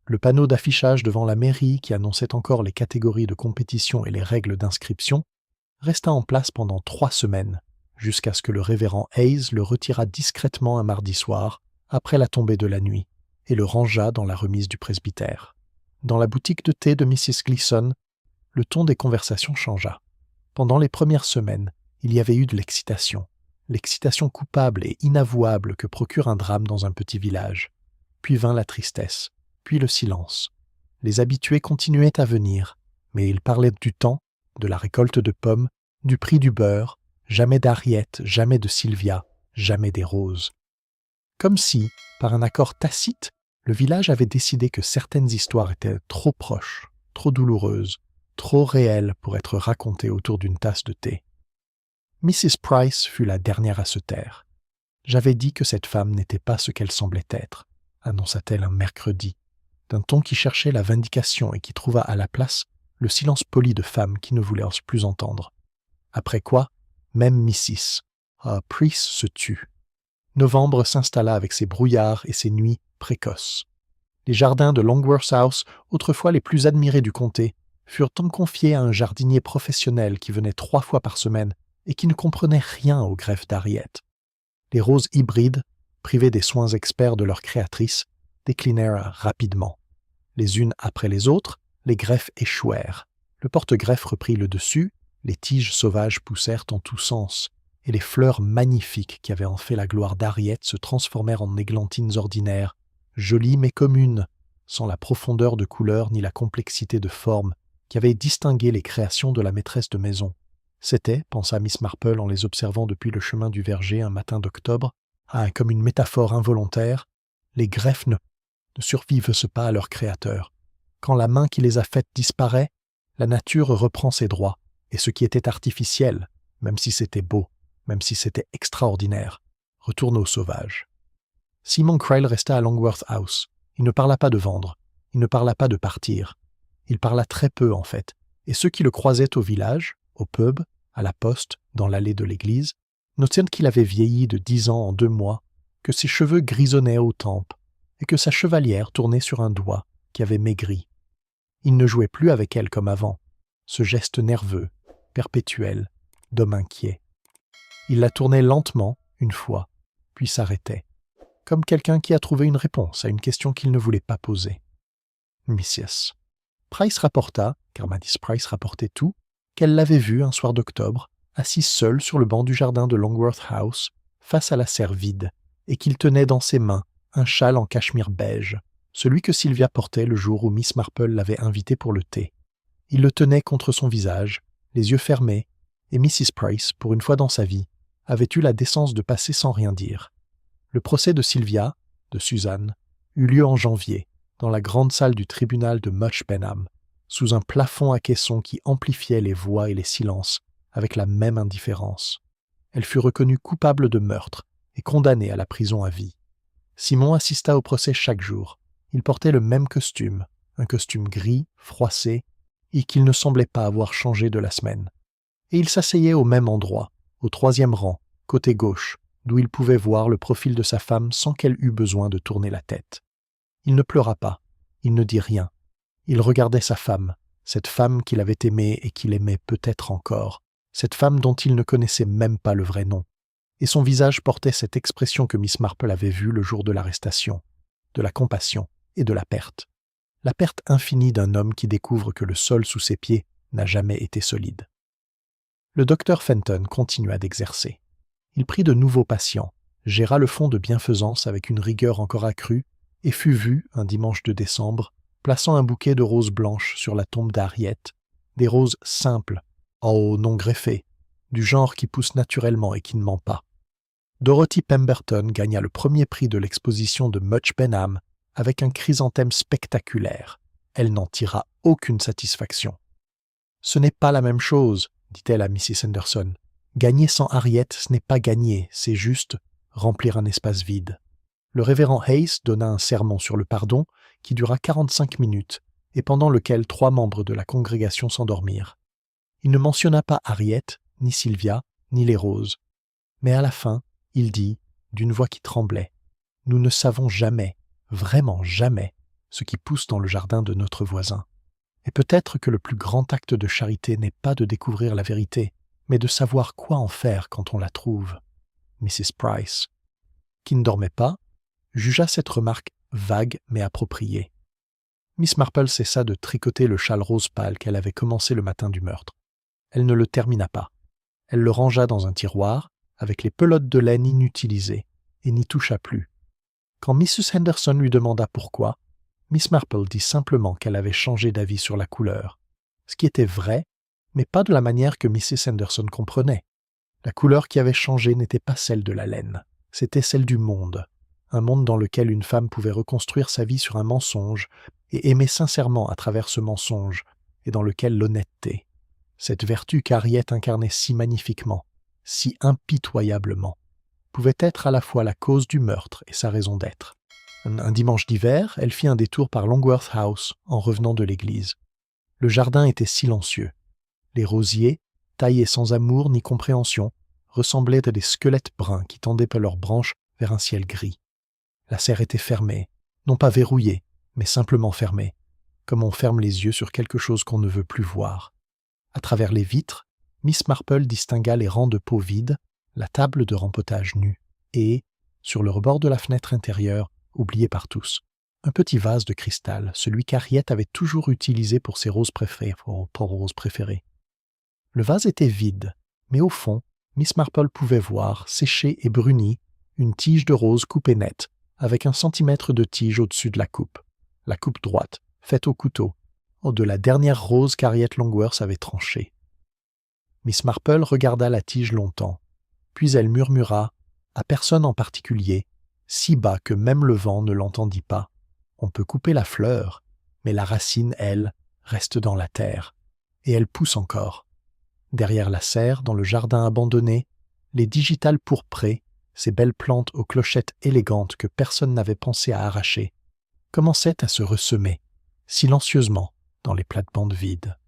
Le panneau d'affichage devant la mairie qui annonçait encore les catégories de compétition et les règles d'inscription resta en place pendant 3 semaines, jusqu'à ce que le révérend Hayes le retirât discrètement un mardi soir, après la tombée de la nuit, et le rangea dans la remise du presbytère. Dans la boutique de thé de Mrs. Gleason, le ton des conversations changea. Pendant les premières semaines, il y avait eu de l'excitation coupable et inavouable que procure un drame dans un petit village. Puis vint la tristesse, puis le silence. Les habitués continuaient à venir, mais ils parlaient du temps, de la récolte de pommes, du prix du beurre, jamais d'Harriet, jamais de Sylvia, jamais des roses. Comme si, par un accord tacite, le village avait décidé que certaines histoires étaient trop proches, trop douloureuses, trop réelles pour être racontées autour d'une tasse de thé. Mrs. Price fut la dernière à se taire. « J'avais dit que cette femme n'était pas ce qu'elle semblait être », annonça-t-elle un mercredi, d'un ton qui cherchait la vindication et qui trouva à la place le silence poli de femme qui ne voulait plus entendre. Après quoi, même Mrs. Price se tut. Novembre s'installa avec ses brouillards et ses nuits précoces. Les jardins de Longworth House, autrefois les plus admirés du comté, furent confiés à un jardinier professionnel qui venait 3 fois par semaine et qui ne comprenait rien aux greffes d'Harriet. Les roses hybrides, privées des soins experts de leur créatrice, déclinèrent rapidement. Les unes après les autres, les greffes échouèrent. Le porte-greffe reprit le dessus, les tiges sauvages poussèrent en tous sens, et les fleurs magnifiques qui avaient en fait la gloire d'Harriet se transformèrent en églantines ordinaires, jolies mais communes, sans la profondeur de couleur ni la complexité de forme qui avaient distingué les créations de la maîtresse de maison. C'était, pensa Miss Marple en les observant depuis le chemin du verger un matin d'octobre, comme une métaphore involontaire, les greffes ne survivent pas à leur créateur. Quand la main qui les a faites disparaît, la nature reprend ses droits, et ce qui était artificiel, même si c'était beau, même si c'était extraordinaire, retourne au sauvage. Simon Cryle resta à Longworth House. Il ne parla pas de vendre, il ne parla pas de partir. Il parla très peu en fait, et ceux qui le croisaient au village, au pub, à la poste, dans l'allée de l'église, notèrent qu'il avait vieilli de 10 ans en 2 mois, que ses cheveux grisonnaient aux tempes, et que sa chevalière tournait sur un doigt qui avait maigri. Il ne jouait plus avec elle comme avant, ce geste nerveux, perpétuel, d'homme inquiet. Il la tournait lentement, une fois, puis s'arrêtait, comme quelqu'un qui a trouvé une réponse à une question qu'il ne voulait pas poser. Mrs. Price rapporta, car Mrs. Price rapportait tout, qu'elle l'avait vu un soir d'octobre, assise seule sur le banc du jardin de Longworth House, face à la serre vide, et qu'il tenait dans ses mains un châle en cachemire beige, celui que Sylvia portait le jour où Miss Marple l'avait invitée pour le thé. Il le tenait contre son visage, les yeux fermés, et Mrs. Price, pour une fois dans sa vie, avait eu la décence de passer sans rien dire. Le procès de Sylvia, de Suzanne, eut lieu en janvier, dans la grande salle du tribunal de Much Benham, sous un plafond à caissons qui amplifiait les voix et les silences avec la même indifférence. Elle fut reconnue coupable de meurtre et condamnée à la prison à vie. Simon assista au procès chaque jour. Il portait le même costume, un costume gris, froissé, et qu'il ne semblait pas avoir changé de la semaine. Et il s'asseyait au même endroit, au 3e rang, côté gauche, d'où il pouvait voir le profil de sa femme sans qu'elle eût besoin de tourner la tête. Il ne pleura pas, il ne dit rien. Il regardait sa femme, cette femme qu'il avait aimée et qu'il aimait peut-être encore, cette femme dont il ne connaissait même pas le vrai nom. Et son visage portait cette expression que Miss Marple avait vue le jour de l'arrestation, de la compassion et de la perte infinie d'un homme qui découvre que le sol sous ses pieds n'a jamais été solide. Le docteur Fenton continua d'exercer. Il prit de nouveaux patients, géra le fonds de bienfaisance avec une rigueur encore accrue, et fut vu, un dimanche de décembre, plaçant un bouquet de roses blanches sur la tombe d'Harriet, des roses simples, non greffées, du genre qui pousse naturellement et qui ne ment pas. Dorothy Pemberton gagna le premier prix de l'exposition de Much Benham avec un chrysanthème spectaculaire. Elle n'en tira aucune satisfaction. « Ce n'est pas la même chose, dit-elle à Mrs. Henderson. Gagner sans Harriet, ce n'est pas gagner, c'est juste remplir un espace vide. » Le révérend Hayes donna un sermon sur le pardon qui dura 45 minutes et pendant lequel 3 membres de la congrégation s'endormirent. Il ne mentionna pas Harriet, ni Sylvia, ni les roses. Mais à la fin, il dit, d'une voix qui tremblait, « Nous ne savons jamais, vraiment jamais, ce qui pousse dans le jardin de notre voisin. Et peut-être que le plus grand acte de charité n'est pas de découvrir la vérité, mais de savoir quoi en faire quand on la trouve. » Mrs. Price, qui ne dormait pas, jugea cette remarque vague mais appropriée. Miss Marple cessa de tricoter le châle rose pâle qu'elle avait commencé le matin du meurtre. Elle ne le termina pas. Elle le rangea dans un tiroir, avec les pelotes de laine inutilisées, et n'y toucha plus. Quand Mrs. Henderson lui demanda pourquoi, Miss Marple dit simplement qu'elle avait changé d'avis sur la couleur, ce qui était vrai, mais pas de la manière que Mrs. Henderson comprenait. La couleur qui avait changé n'était pas celle de la laine, c'était celle du monde, un monde dans lequel une femme pouvait reconstruire sa vie sur un mensonge et aimer sincèrement à travers ce mensonge, et dans lequel l'honnêteté, cette vertu qu'Harriet incarnait si magnifiquement, si impitoyablement, pouvait être à la fois la cause du meurtre et sa raison d'être. Un dimanche d'hiver, elle fit un détour par Longworth House en revenant de l'église. Le jardin était silencieux. Les rosiers, taillés sans amour ni compréhension, ressemblaient à des squelettes bruns qui tendaient leurs branches vers un ciel gris. La serre était fermée, non pas verrouillée, mais simplement fermée, comme on ferme les yeux sur quelque chose qu'on ne veut plus voir. À travers les vitres, Miss Marple distingua les rangs de pots vides, la table de rempotage nue, et, sur le rebord de la fenêtre intérieure, oublié par tous, un petit vase de cristal, celui qu'Harriet avait toujours utilisé pour ses roses préférées. Le vase était vide, mais au fond, Miss Marple pouvait voir, séchée et brunie, une tige de rose coupée nette, avec 1 centimètre de tige au-dessus de la coupe droite, faite au couteau, de la dernière rose qu'Harriet Longworth avait tranchée. Miss Marple regarda la tige longtemps, puis elle murmura, à personne en particulier, si bas que même le vent ne l'entendit pas. On peut couper la fleur, mais la racine, elle, reste dans la terre, et elle pousse encore. Derrière la serre, dans le jardin abandonné, les digitales pourprées, ces belles plantes aux clochettes élégantes que personne n'avait pensé à arracher, commençaient à se ressemer, silencieusement, dans les plates-bandes vides.